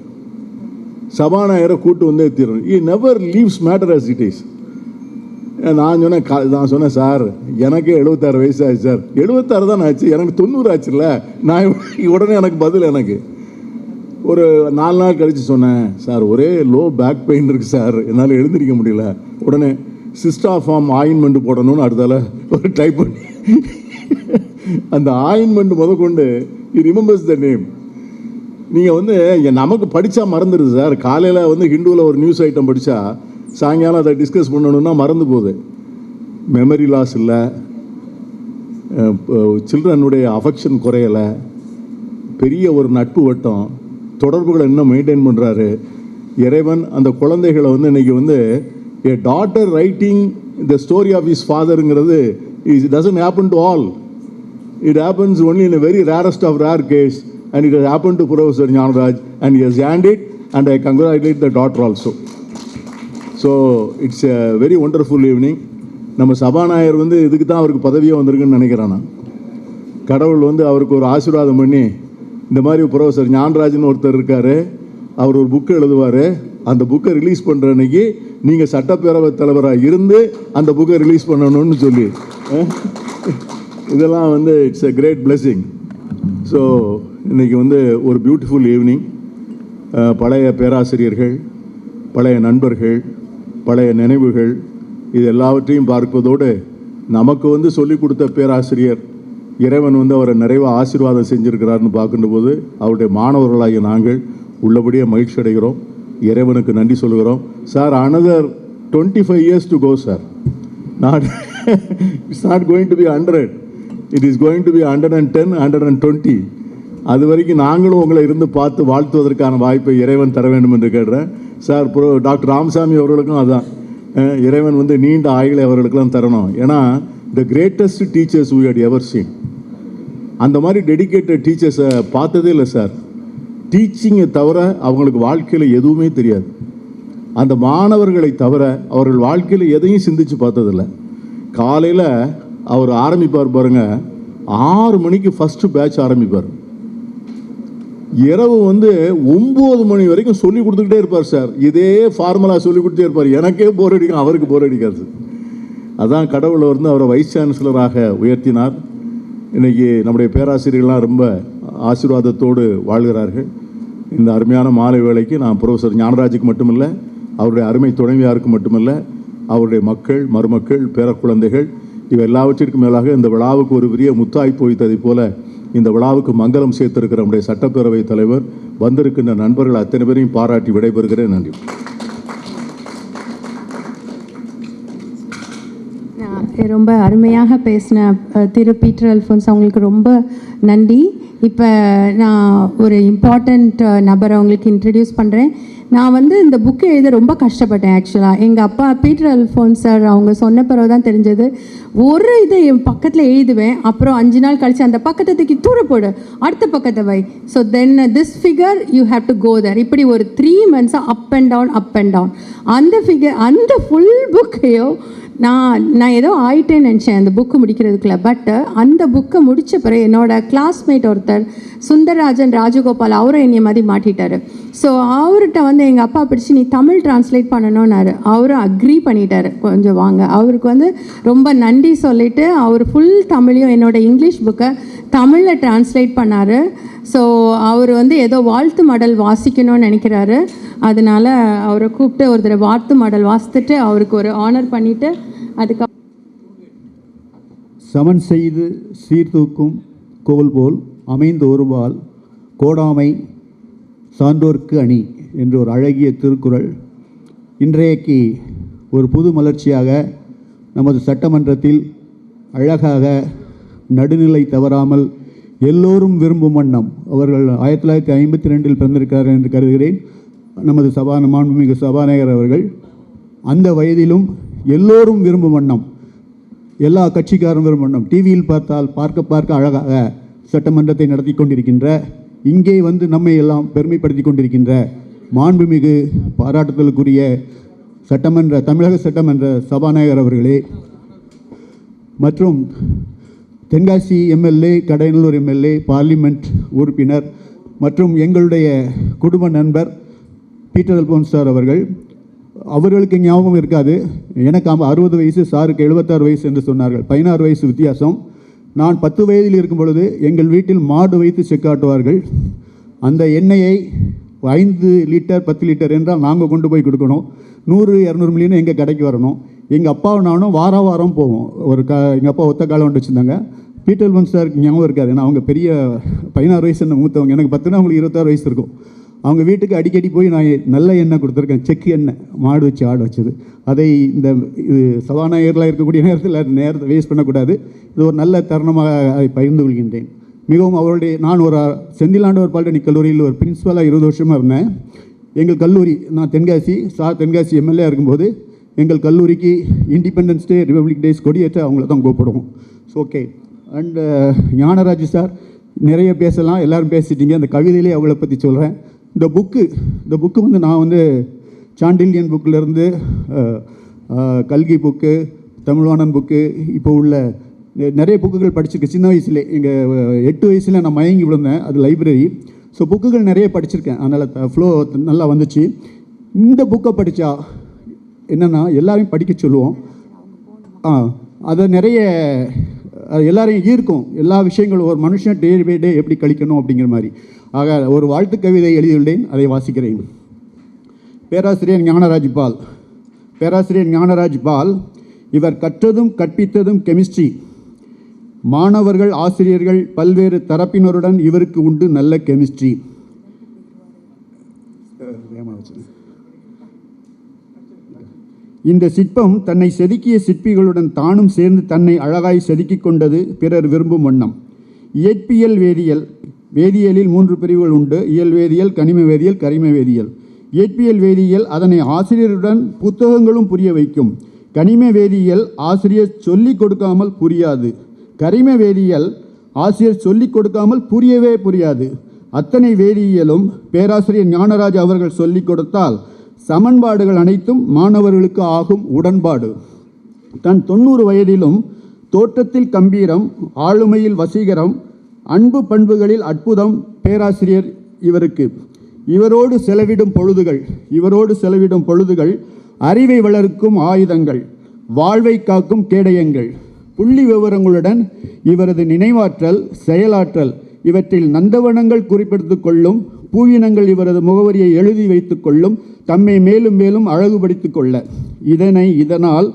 சபாநாயகரை கூட்டு வந்தே தீரணும். He never leaves matter as it is. நான் சொன்னேன் சார் எனக்கு 76 வயசு ஆச்சு சார். 76 தான் ஆச்சு, எனக்கு 90 ஆச்சுல்ல. நான் உடனே எனக்கு பதில் எனக்கு ஒரு 4 நாள் கழித்து சொன்னேன், சார் ஒரே லோ பேக் பெயின் இருக்குது சார், என்னால் எழுந்திரிக்க முடியல. உடனே சிஸ்டாஃபார்ம் ஆயின்மெண்ட் போடணும்னு அடுத்தால ஒரு டைப் பண்ணி அந்த ஆயின்மெண்ட் முதற்கொண்டு he remembers the name. நீங்கள் வந்து நமக்கு படித்தா மறந்துடுது சார். காலையில் வந்து ஹிந்துவில் ஒரு நியூஸ் ஐட்டம் படித்தா சாயங்காலம் அதை டிஸ்கஸ் பண்ணணுன்னா மறந்து போகுது. மெமரி லாஸ் இல்லை, சில்ட்ரனுடைய அஃபெக்ஷன் குறையலை, பெரிய ஒரு நட்பு வட்டம், தொடர்புகளை இன்னும் மெயின்டைன் பண்ணுறாரு இறைவன். அந்த குழந்தைகளை வந்து இன்றைக்கி வந்து a daughter writing the story of his fatherங்கிறது it doesn't happen to all. It happens only in a very rarest of rare case, and it has happened to Professor Jnanaraj, and he has earned it, and I congratulate the daughter also. So it's a very wonderful evening. நம்ம சபாநாயகர் வந்து இதுக்கு தான் அவருக்கு பதவியே வந்திருக்குன்னு நினைக்கிறேன் நான். கடவுள் வந்து அவருக்கு ஒரு ஆசீர்வாதம் பண்ணி இந்த மாதிரி ப்ரொஃபஸர் ஞானராஜன் ஒருத்தர் இருக்கார், அவர் ஒரு புக்கு எழுதுவார். அந்த புக்கை ரிலீஸ் பண்ணுற அன்னைக்கு நீங்கள் சட்டப்பேரவை தலைவராக இருந்து அந்த புக்கை ரிலீஸ் பண்ணணும்னு சொல்லி இதெல்லாம் வந்து it's a great blessing. So இன்றைக்கி வந்து ஒரு பியூட்டிஃபுல் ஈவினிங். பழைய பேராசிரியர்கள், பழைய நண்பர்கள், பழைய நினைவுகள், இது எல்லாவற்றையும் பார்ப்பதோடு நமக்கு வந்து சொல்லிக் கொடுத்த பேராசிரியர் இறைவன் வந்து அவரை நிறைவாக ஆசீர்வாதம் செஞ்சுருக்கிறார்னு பார்க்கும்போது அவருடைய மாணவர்களாகிய நாங்கள் உள்ளபடியே மகிழ்ச்சி அடைகிறோம். இறைவனுக்கு நன்றி சொல்கிறோம். Sir another 25 years to go sir. It's not going to be 100. It is going to be 110, 120. அது வரைக்கும் நாங்களும் உங்களை இருந்து பார்த்து வாழ்த்துவதற்கான வாய்ப்பை இறைவன் தர வேண்டும் என்று கேட்குறேன். சார் டாக்டர் ராமசாமி அவர்களுக்கும் அதான், இறைவன் வந்து நீண்ட ஆயுளை அவர்களுக்கெல்லாம் தரணும். ஏன்னா the greatest teachers we had ever seen. அந்த மாதிரி டெடிகேட்டட் டீச்சர்ஸை பார்த்ததே இல்லை சார். டீச்சிங்கை தவிர அவங்களுக்கு வாழ்க்கையில் எதுவுமே தெரியாது. அந்த மாணவர்களை தவிர அவர்கள் வாழ்க்கையில் எதையும் சிந்திச்சு பார்த்ததில்லை. காலையில் அவர் ஆரம்பிப்பார் பாருங்க, 6 மணிக்கு ஃபஸ்ட்டு பேட்ச் ஆரம்பிப்பார். இரவு 9 மணி வரைக்கும் சொல்லி கொடுத்துக்கிட்டே இருப்பார் சார். இதே ஃபார்முலா சொல்லி கொடுத்தே இருப்பார். எனக்கே போர் அடிக்கும், அவருக்கு போர் அடிக்காது. அதான் கடவுளை அவரை வைஸ் சான்சலராக உயர்த்தினார். இன்றைக்கி நம்முடைய பேராசிரியர்கள்லாம் ரொம்ப ஆசீர்வாதத்தோடு வாழ்கிறார்கள். இந்த அருமையான மாலை வேளைக்கு நான் ப்ரொஃபஸர் ஞானராஜுக்கு மட்டுமில்லை, அவருடைய அருமை துணைவியாருக்கு மட்டுமல்ல, அவருடைய மக்கள், மருமக்கள், பேரக்குழந்தைகள் இவை எல்லாவற்றிற்கும் மேலாக இந்த விழாவுக்கு ஒரு பெரிய முத்தாய் போய்த்ததைப் போல இந்த விழாவுக்கு மங்களம் சேர்த்திருக்கிற நம்முடைய சட்டப்பேரவை தலைவர், வந்திருக்கின்ற நண்பர்கள் அத்தனை பேரையும் பாராட்டி விடைபெறுகிறேன். நன்றி. ரொம்ப அருமையாக பேசின திரு பீட்டர் அல்ஃபோன்ஸ் அவங்களுக்கு ரொம்ப நன்றி. இப்போ நான் ஒரு இம்பார்ட்டண்ட் நபரை அவங்களுக்கு இன்ட்ரடியூஸ் பண்ணுறேன். நான் இந்த புக்கு எழுத ரொம்ப கஷ்டப்பட்டேன். ஆக்சுவலாக எங்கள் அப்பா பீட்டர் அல்ஃபோன்ஸ் சார் அவங்க சொன்ன பிறகு தான் தெரிஞ்சது. ஒரு இதை என் பக்கத்தில் எழுதுவேன், அப்புறம் 5 நாள் கழித்து அந்த பக்கத்தை தூக்கி தூர போடு, அடுத்த பக்கத்தை வை. So then this figure you have to go there. இப்படி ஒரு 3 மந்த்ஸாக அப் அண்ட் டவுன் அந்த ஃபிகர், அந்த ஃபுல் புக்கையோ நான் ஏதோ ஆயிட்டேன்னு நினச்சேன் அந்த புக்கு முடிக்கிறதுக்குள்ள. பட் அந்த புக்கை முடித்த பிறகு என்னோட கிளாஸ்மேட் ஒருத்தர் சுந்தரராஜன் ராஜகோபால், அவரும் என்னைய மாதிரி மாட்டிட்டார். ஸோ அவர்கிட்ட எங்கள் அப்பா பிடிச்சி நீ தமிழ் டிரான்ஸ்லேட் பண்ணணும்னாரு. அவரும் அக்ரி பண்ணிட்டார், கொஞ்சம் வாங்க. அவருக்கு ரொம்ப நன்றி சொல்லிவிட்டு அவர் ஃபுல் தமிழையும் என்னோட இங்கிலீஷ் புக்கை தமிழில் டிரான்ஸ்லேட் பண்ணார். ஸோ அவர் ஏதோ வாழ்த்து மடல் வாசிக்கணும்னு நினைக்கிறாரு. அதனால் அவரை கூப்பிட்டு ஒரு தடவை வாழ்த்து மடல் வாசித்துட்டு அவருக்கு ஒரு ஆனர் பண்ணிவிட்டு அதுக்கு சமன் செய்து சீர்தூக்கும் கோல் போல் அமைந்த ஒருபால் கோடாமை சான்றோர்க்கு அணி என்ற ஒரு அழகிய திருக்குறள் இன்றைக்கு ஒரு புது மலர்ச்சியாக நமது சட்டமன்றத்தில் அழகாக நடுநிலை தவறாமல் எல்லோரும் விரும்பும் வண்ணம் அவர்கள் 1952 பிறந்திருக்கிறார்கள் என்று கருதுகிறேன். நமது மாண்புமிகு சபாநாயகர் அவர்கள் அந்த வயதிலும் எல்லோரும் விரும்பும் வண்ணம், எல்லா கட்சிக்காரும் விரும்பும் வண்ணம், டிவியில் பார்த்தால் பார்க்க அழகாக சட்டமன்றத்தை நடத்தி கொண்டிருக்கின்ற, இங்கே நம்மை எல்லாம் பெருமைப்படுத்தி கொண்டிருக்கின்ற மாண்புமிகு பாராட்டுதலுக்குரிய தமிழக சட்டமன்ற சபாநாயகர் அவர்களே, மற்றும் Tenkasi MLA, Kadayanallur MLA, parliament உறுப்பினர் மற்றும் எங்களுடைய குடும்ப நண்பர் பீட்டர் அல்ஃபோன்ஸ் சார் அவர்களுக்கு ஞாபகம் இருக்காது. எனக்கு 60 வயசு, சாருக்கு 76 வயசு என்று சொன்னார்கள். 16 வயசு வித்தியாசம். நான் 10 வயதில் இருக்கும் பொழுது எங்கள் வீட்டில் மாடு வைத்து செக்காட்டுவார்கள். அந்த எண்ணெயை 5 லிட்டர் 10 லிட்டர் என்றால் நாங்கள் கொண்டு போய் கொடுக்கணும். 100-200 மில்லியன் எங்கள் கடைக்கு வரணும். எங்கள் அப்பாவும் நானும் வாரம் போவோம். எங்கள் அப்பா ஒத்த காலம் கொண்டு வச்சுருந்தாங்க. பீட்டர் அல்ஃபோன்ஸ் சாருக்கு ஞாபகம் இருக்காது, ஏன்னா அவங்க பெரிய 16 வயசு மூத்தவங்க. எனக்கு 10னா அவங்களுக்கு 26 வயசு இருக்கும். அவங்க வீட்டுக்கு அடிக்கடி போய் நான் நல்ல எண்ணெய் கொடுத்துருக்கேன், செக்கு எண்ணெய், மாடு வச்சு ஆடு வச்சது. அதை இது சபாநாயகர்களாக இருக்கக்கூடிய நேரத்தை வேஸ்ட் பண்ணக்கூடாது. இது ஒரு நல்ல தருணமாக அதை பகிர்ந்து கொள்கின்றேன். மிகவும் நான் ஒரு செந்திலாண்டவர் பாலிடெக்னிக் கல்லூரியில் ஒரு பிரின்ஸிபலாக 20 வருஷமாக இருந்தேன். எங்கள் கல்லூரி, நான் தென்காசி எம்எல்ஏ இருக்கும்போது எங்கள் கல்லூரிக்கு இண்டிபெண்டன்ஸ் டே, ரிபப்ளிக் டேஸ் கொடியேற்ற அவங்கள தான் கூப்பிடுவோம். ஓகே. அண்டு ஞானராஜ் சார் நிறைய பேசலாம், எல்லோரும் பேசிட்டீங்க. அந்த கவிதையிலே அவங்கள பற்றி சொல்கிறேன். இந்த புக்கு நான் சாண்டில்யன் புக்கிலேருந்து கல்கி புக்கு, தமிழ்வாணன் புக்கு, இப்போ உள்ள நிறைய புக்குகள் படிச்சிருக்கேன். சின்ன வயசுலே எங்கள் 8 வயசில் நான் மயங்கி விழுந்தேன், அது லைப்ரரி. ஸோ புக்குகள் நிறைய படிச்சிருக்கேன், அதனால் ஃப்ளோ நல்லா வந்துச்சு. இந்த புக்கை படித்தா என்னென்னா எல்லாரையும் படிக்க சொல்லுவோம். அதை நிறைய எல்லாரையும் ஈர்க்கும். எல்லா விஷயங்களும் ஒரு மனுஷன் டே பை டே எப்படி கழிக்கணும் அப்படிங்கிற மாதிரி. ஆக ஒரு வாழ்த்து கவிதை எழுதியுள்ளேன், அதை வாசிக்கிறேன். பேராசிரியர் ஞானராஜ் பால் இவர் கற்றதும் கற்பித்ததும் கெமிஸ்ட்ரி. மாணவர்கள், ஆசிரியர்கள், பல்வேறு தரப்பினருடன் இவருக்கு உண்டு நல்ல கெமிஸ்ட்ரி. இந்த சிற்பம் தன்னை செதுக்கிய சிற்பிகளுடன் தானும் சேர்ந்து தன்னை அழகாய் செதுக்கிக் கொண்டது பிறர் விரும்பும் வண்ணம். இயற்பியல் வேதியியலில் 3 பிரிவுகள் உண்டு. இயல் வேதியியல், கனிம வேதியியல், கரிம வேதியியல். இயற்பியல் வேதியியல் அதனை ஆசிரியருடன் புத்தகங்களும் புரிய வைக்கும். கனிம வேதியியல் ஆசிரியர் சொல்லிக் கொடுக்காமல் புரியாது. கரிம வேதியியல் ஆசிரியர் சொல்லிக் கொடுக்காமல் புரியவே புரியாது. அத்தனை வேதியியலும் பேராசிரியர் ஞானராஜ் அவர்கள் சொல்லிக் கொடுத்தால் சமன்பாடுகள் அனைத்தும் மாணவர்களுக்கு ஆகும் உடன்பாடு. தன் 90 வயதிலும் தோற்றத்தில் கம்பீரம், ஆளுமையில் வசீகரம், அன்பு பண்புகளில் அற்புதம் பேராசிரியர் இவருக்கு. இவரோடு செலவிடும் பொழுதுகள் அறிவை வளர்க்கும் ஆயுதங்கள், வாழ்வை காக்கும் கேடயங்கள். புள்ளி விவரங்களுடன் இவரது நினைவாற்றல், செயலாற்றல் இவற்றில் நந்தவனங்கள் குறிப்பிடுத்துக் கொள்ளும், பூயினங்கள் இவரது முகவரியை எழுதி வைத்துக் கொள்ளும், தம்மை மேலும் மேலும் அழகுபடுத்திக் கொள்ள. இதனால்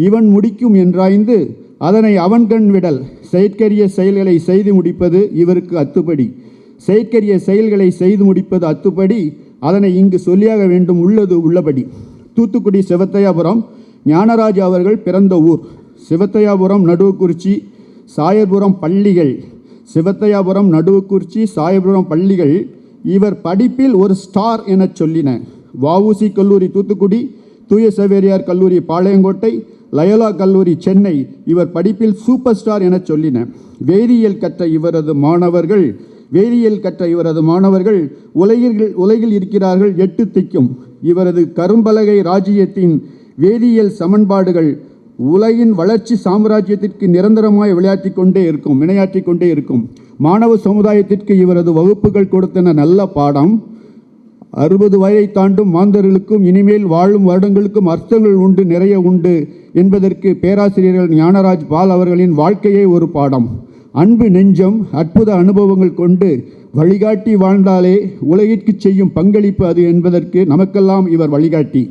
இவன் முடிக்கும் என்றாய்ந்து அதனை அவன் கண் விடல். செயற்கரிய செயல்களை செய்து முடிப்பது இவருக்கு அத்துப்படி. செயற்கரிய செயல்களை செய்து முடிப்பது அத்துப்படி. அதனை இங்கு சொல்லியாக வேண்டும், உள்ளது உள்ளபடி. தூத்துக்குடி சிவத்தையாபுரம் ஞானராஜ் அவர்கள் பிறந்த ஊர். சிவத்தையாபுரம், நடுவுக்குறிச்சி, சாயர்புரம் பள்ளிகள். சிவத்தையாபுரம், நடுவுக்குறிச்சி, சாயர்புரம் பள்ளிகள் இவர் படிப்பில் ஒரு ஸ்டார் எனச் சொல்லின. வஉசி கல்லூரி தூத்துக்குடி, தூய சவேரியார் கல்லூரி பாளையங்கோட்டை, லயோலா கல்லூரி சென்னை இவர் படிப்பில் சூப்பர் ஸ்டார் எனச் சொல்லின. வேதியியல் கற்ற இவரது மாணவர்கள் உலகில் இருக்கிறார்கள் 8 திக்கும். இவரது கரும்பலகை ராஜ்யத்தின் வேதியியல் சமன்பாடுகள் உலகின் வளர்ச்சி சாம்ராஜ்யத்திற்கு நிரந்தரமாய் விளையாட்டிக் கொண்டே இருக்கும். மாணவ சமுதாயத்திற்கு இவரது வகுப்புகள் கொடுத்தன நல்ல பாடம். 60 வயதை தாண்டும் மாந்தர்களுக்கும் இனிமேல் வாழும் வருடங்களுக்கும் அர்த்தங்கள் உண்டு, நிறைய உண்டு என்பதற்கு பேராசிரியர்கள் ஞானராஜ் பால் அவர்களின் வாழ்க்கையே ஒரு பாடம். அன்பு நெஞ்சம், அற்புத அனுபவங்கள் கொண்டு வழிகாட்டி வாழ்ந்தாலே உலகிற்கு செய்யும் பங்களிப்பு அது என்பதற்கு நமக்கெல்லாம் இவர் வழிகாட்டி.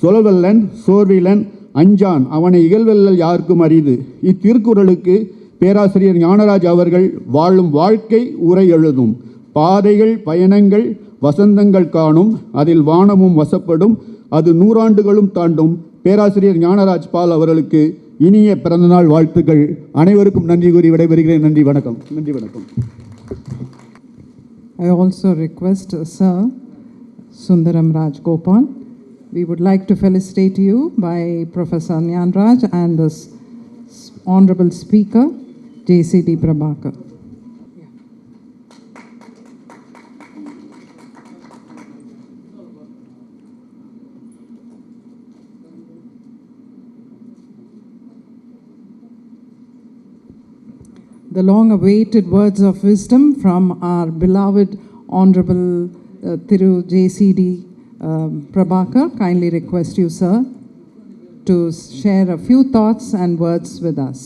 சொலவல்லன் சோர்விலன் அஞ்சான், அவனை இகழ்வெல்லல் யாருக்கும் அரிது. இத்திருக்குறளுக்கு பேராசிரியர் ஞானராஜ் அவர்கள் வாழும் வாழ்க்கை உரை எழுதும். பாதைகள் பயணங்கள் வசந்தங்கள் காணும், அதில் வானமும் வசப்படும், அது 100 ஆண்டுகளும் தாண்டும். பேராசிரியர் ஞானராஜ் பால் அவர்களுக்கு இனிய பிறந்தநாள் வாழ்த்துக்கள். அனைவருக்கும் நன்றி கூறி விடைபெறுகிறேன். நன்றி, வணக்கம். I also request Sir Sundaram Rajgopal. We would like to felicitate you by Professor Nyanraj and the Honorable Speaker JCD Prabhakar. The long-awaited words of wisdom from our beloved Honorable Thiru JCD Prabhakar. Kindly request you, sir, to share a few thoughts and words with us.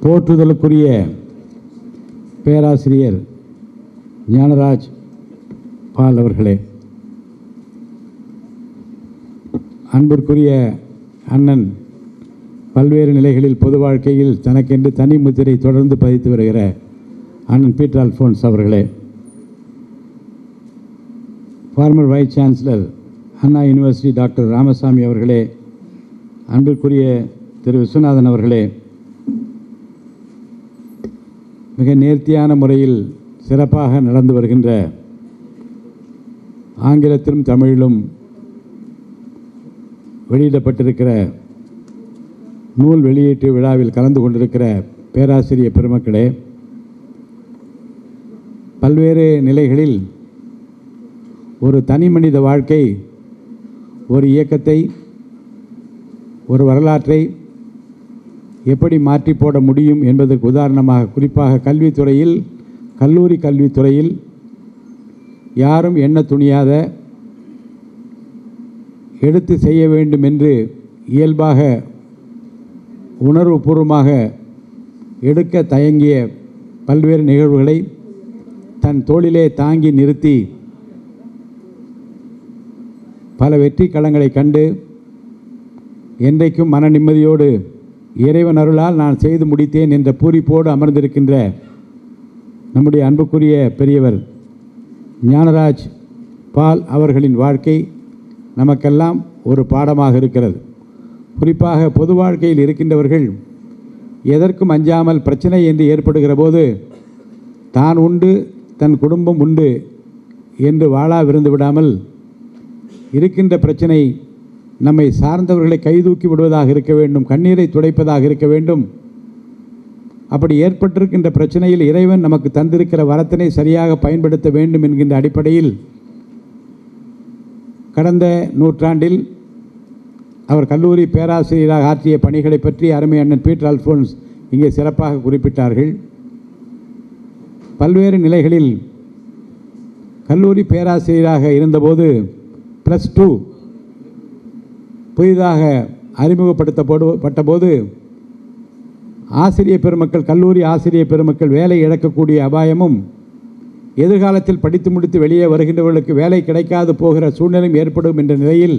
போற்றுதலுக்குரிய பேராசிரியர் ஞானராஜ் பால் அவர்களே, அன்பிற்குரிய அண்ணன், பல்வேறு நிலைகளில் பொது வாழ்க்கையில் தனக்கென்று தனி முத்திரை தொடர்ந்து பதித்து வருகிற அண்ணன் பீட்டர் அல்ஃபோன்ஸ் அவர்களே, ஃபார்மர் வைஸ் சான்சலர் அண்ணா யூனிவர்சிட்டி டாக்டர் ராமசாமி அவர்களே, அன்பிற்குரிய திரு விஸ்வநாதன் அவர்களே, மிக நேர்த்தியான முறையில் சிறப்பாக நடந்து வருகின்ற ஆங்கிலத்திலும் தமிழிலும் வெளியிடப்பட்டிருக்கிற நூல் வெளியீட்டு விழாவில் கலந்து கொண்டிருக்கிற பேராசிரியர் பெருமக்களே, பல்வேறு நிலைகளில் ஒரு தனி மனித வாழ்க்கை ஒரு இயக்கத்தை, ஒரு வரலாற்றை எப்படி மாற்றி போட முடியும் என்பதற்கு உதாரணமாக, குறிப்பாக கல்வித்துறையில், கல்லூரி கல்வித்துறையில் யாரும் எண்ண துணியாத, எடுத்து செய்ய வேண்டும் என்று இயல்பாக உணர்வுபூர்வமாக எடுக்க தயங்கிய பல்வேறு நிகழ்வுகளை தன் தோளிலே தாங்கி நிறுத்தி பல வெற்றி களங்களை கண்டு என்றைக்கும் மன நிம்மதியோடு இறைவன் அருளால் நான் செய்து முடித்தேன் என்ற பூரிப்போடு அமர்ந்திருக்கின்ற நம்முடைய அன்புக்குரிய பெரியவர் ஞானராஜ் பால் அவர்களின் வாழ்க்கை நமக்கெல்லாம் ஒரு பாடமாக இருக்கிறது. குறிப்பாக பொது வாழ்க்கையில் இருக்கின்றவர்கள் எதற்கும் அஞ்சாமல் பிரச்சனை என்று ஏற்படுகிற போது தான் உண்டு தன் குடும்பம் உண்டு என்று வாழா விருந்து விடாமல் இருக்கின்ற பிரச்சனை நம்மை சார்ந்தவர்களை கைதூக்கி விடுவதாக இருக்க வேண்டும், கண்ணீரை துடைப்பதாக இருக்க வேண்டும். அப்படி ஏற்பட்டிருக்கின்ற பிரச்சனையில் இறைவன் நமக்கு தந்திருக்கிற வரத்தினை சரியாக பயன்படுத்த வேண்டும் என்கின்ற அடிப்படையில் கடந்த நூற்றாண்டில் அவர் கல்லூரி பேராசிரியராக ஆற்றிய பணிகளை பற்றி அருமை அண்ணன் பீட்டர் அல்ஃபோன்ஸ் இங்கே சிறப்பாக குறிப்பிட்டார்கள். பல்வேறு நிலைகளில் கல்லூரி பேராசிரியராக இருந்தபோது +2 புதிதாக அறிமுகப்படுத்தப்பட்ட போது ஆசிரிய பெருமக்கள், கல்லூரி ஆசிரிய பெருமக்கள் வேலை இழக்கக்கூடிய அபாயமும், எதிர்காலத்தில் படித்து முடித்து வெளியே வருகின்றவர்களுக்கு வேலை கிடைக்காது போகிற சூழ்நிலையும் ஏற்படும் என்ற நிலையில்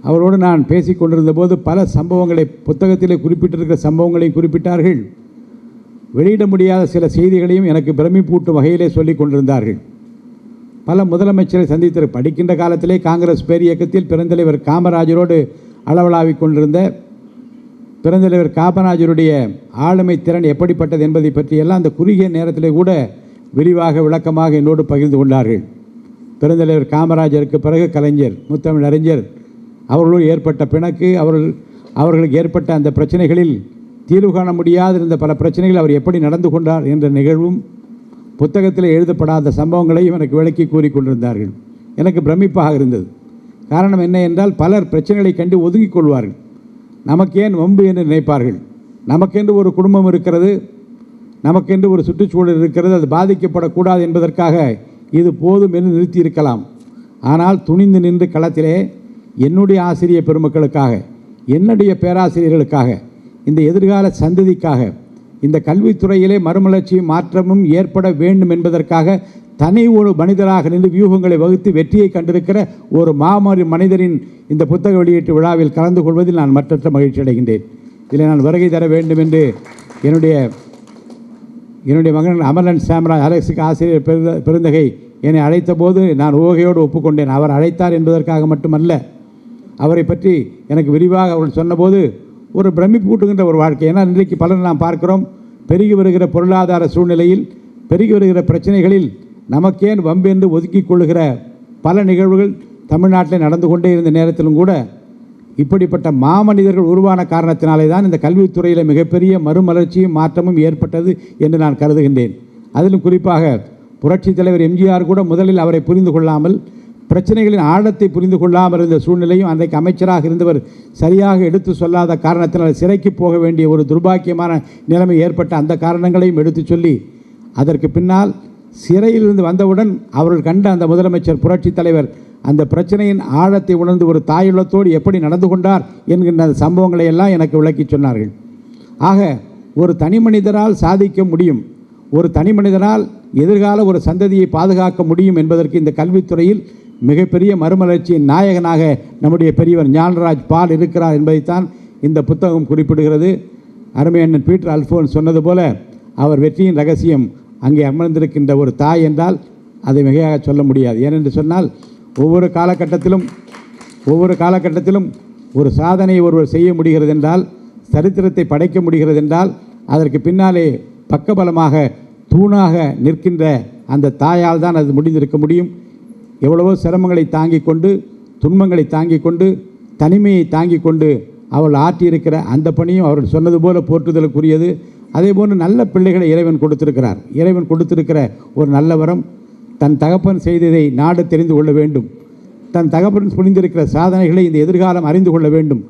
அவரோடு நான் பேசிக்கொண்டிருந்த போது பல சம்பவங்களை, புத்தகத்திலே குறிப்பிட்டிருக்கிற சம்பவங்களையும் குறிப்பிட்டார்கள். வெளியிட முடியாத சில செய்திகளையும் எனக்கு பிரமிப்பூட்டும் வகையிலே சொல்லிக் கொண்டிருந்தார்கள். பல முதலமைச்சரை சந்தித்து படிக்கின்ற காலத்திலே காங்கிரஸ் பேரியக்கத்தில் பெருந்தலைவர் காமராஜரோடு அளவலாவிக் கொண்டிருந்த பெருந்தலைவர் காமராஜருடைய ஆளுமை திறன் எப்படிப்பட்டது என்பதை பற்றியெல்லாம் அந்த குறுகிய நேரத்திலே கூட விரிவாக விளக்கமாக என்னோடு பகிர்ந்து கொண்டார்கள். பெருந்தலைவர் காமராஜருக்கு பிறகு கலைஞர், முத்தமிழ் அறிஞர் அவர்களோடு ஏற்பட்ட பிணக்கு, அவர்களுக்கு ஏற்பட்ட அந்த பிரச்சனைகளில் தீர்வு காண முடியாதிருந்த பல பிரச்சனைகள் அவர் எப்படி நடந்து கொண்டார் என்ற நிகழ்வும் புத்தகத்தில் எழுதப்படாத சம்பவங்களையும் எனக்கு விளக்கி கூறிக்கொண்டிருந்தார்கள். எனக்கு பிரமிப்பாக இருந்தது. காரணம் என்ன என்றால், பலர் பிரச்சனைகளை கண்டு ஒதுங்கிக் கொள்வார்கள். நமக்கேன் வம்பு என்று நினைப்பார்கள். நமக்கென்று ஒரு குடும்பம் இருக்கிறது, நமக்கென்று ஒரு சுற்றுச்சூழல் இருக்கிறது, அது பாதிக்கப்படக்கூடாது என்பதற்காக இது போதும் என்று நிறுத்தி இருக்கலாம். ஆனால் துணிந்து நின்று களத்திலே என்னுடைய ஆசிரிய பெருமக்களுக்காக, என்னுடைய பேராசிரியர்களுக்காக, இந்த எதிர்கால சந்ததிக்காக, இந்த கல்வித்துறையிலே மறுமலர்ச்சியும் மாற்றமும் ஏற்பட வேண்டும் என்பதற்காக தனி ஒரு மனிதராக நின்று வியூகங்களை வகுத்து வெற்றியை கண்டிருக்கிற ஒரு மனிதரின் இந்த புத்தக வெளியீட்டு விழாவில் கலந்து கொள்வதில் நான் மற்றற்ற மகிழ்ச்சி அடைகின்றேன். இதில் நான் வருகை தர வேண்டும் என்று என்னுடைய மகன் அமரன் சாம்ராஜ் அலெக்ஸுக்கு ஆசிரியர் பெருந்தகை என்னை அழைத்த போது நான் ஊகையோடு ஒப்புக்கொண்டேன். அவர் அழைத்தார் என்பதற்காக மட்டுமல்ல, அவரை பற்றி எனக்கு விரிவாக அவர்கள் சொன்னபோது ஒரு பிரமிப்பூட்டுகின்ற ஒரு வாழ்க்கை. ஏன்னா இன்றைக்கு பலர் நாம் பார்க்கிறோம், பெருகி வருகிற பொருளாதார சூழ்நிலையில், பெருகி வருகிற பிரச்சனைகளில் நமக்கேன் வம்பு என்று ஒதுக்கிக் கொள்ளுகிற பல நிகழ்வுகள் தமிழ்நாட்டில் நடந்து கொண்டே இருந்த நேரத்திலும் கூட இப்படிப்பட்ட மாமனிதர்கள் உருவான காரணத்தினாலே தான் இந்த கல்வித்துறையில் மிகப்பெரிய மறுமலர்ச்சியும் மாற்றமும் ஏற்பட்டது என்று நான் கருதுகின்றேன். அதிலும் குறிப்பாக புரட்சித் தலைவர் எம்ஜிஆர் கூட முதலில் அவரை புரிந்து கொள்ளாமல், பிரச்சனைகளின் ஆழத்தை புரிந்து கொள்ளாமல் இருந்த சூழ்நிலையும் அன்றைக்கு அமைச்சராக இருந்தவர் சரியாக எடுத்து சொல்லாத காரணத்தினால் சிறைக்கு போக வேண்டிய ஒரு துர்பாக்கியமான நிலைமை ஏற்பட்ட அந்த காரணங்களையும் எடுத்து சொல்லி, அதற்கு பின்னால் சிறையிலிருந்து வந்தவுடன் அவர்கள் கண்ட அந்த முதலமைச்சர் புரட்சித் தலைவர் அந்த பிரச்சனையின் ஆழத்தை உணர்ந்து ஒரு தாயுள்ளத்தோடு எப்படி நடந்து கொண்டார் என்கின்ற அந்த சம்பவங்களை எல்லாம் எனக்கு விளக்கி சொன்னார்கள். ஆக ஒரு தனி மனிதரால் சாதிக்க முடியும், ஒரு தனி மனிதனால் எதிர்கால ஒரு சந்ததியை பாதுகாக்க முடியும் என்பதற்கு இந்த கல்வித்துறையில் மிகப்பெரிய மறுமலர்ச்சியின் நாயகனாக நம்முடைய பெரியவர் ஞானராஜ் பால் இருக்கிறார் என்பதைத்தான் இந்த புத்தகம் குறிப்பிடுகிறது. அருமை அண்ணன் பீட்டர் அல்ஃபோன்ஸ் சொன்னது போல அவர் வெற்றியின் ரகசியம் அங்கே அமர்ந்திருக்கின்ற ஒரு தாய் என்றால் அதை மிகையாக சொல்ல முடியாது. ஏனென்று சொன்னால் ஒவ்வொரு காலகட்டத்திலும் ஒரு சாதனையை ஒருவர் செய்ய முடிகிறது என்றால், சரித்திரத்தை படைக்க முடிகிறது என்றால், அதற்கு பின்னாலே பக்கபலமாக தூணாக நிற்கின்ற அந்த தாயால் தான் அது முடிந்திருக்க முடியும். எவ்வளவோ சிரமங்களை தாங்கிக் கொண்டு, துன்பங்களை தாங்கிக் கொண்டு, தனிமையை தாங்கிக் கொண்டு அவள் ஆற்றியிருக்கிற அந்த பணியும் அவர்கள் சொன்னது போல போற்றுதலுக்குரியது. அதே போன்று நல்ல பிள்ளைகளை இறைவன் கொடுத்திருக்கிறார். இறைவன் கொடுத்திருக்கிற ஒரு நல்ல வரம், தன் தகப்பன் செய்ததை நாடு தெரிந்து கொள்ள வேண்டும், தன் தகப்பன் புரிந்திருக்கிற சாதனைகளை இந்த எதிர்காலம் அறிந்து கொள்ள வேண்டும்.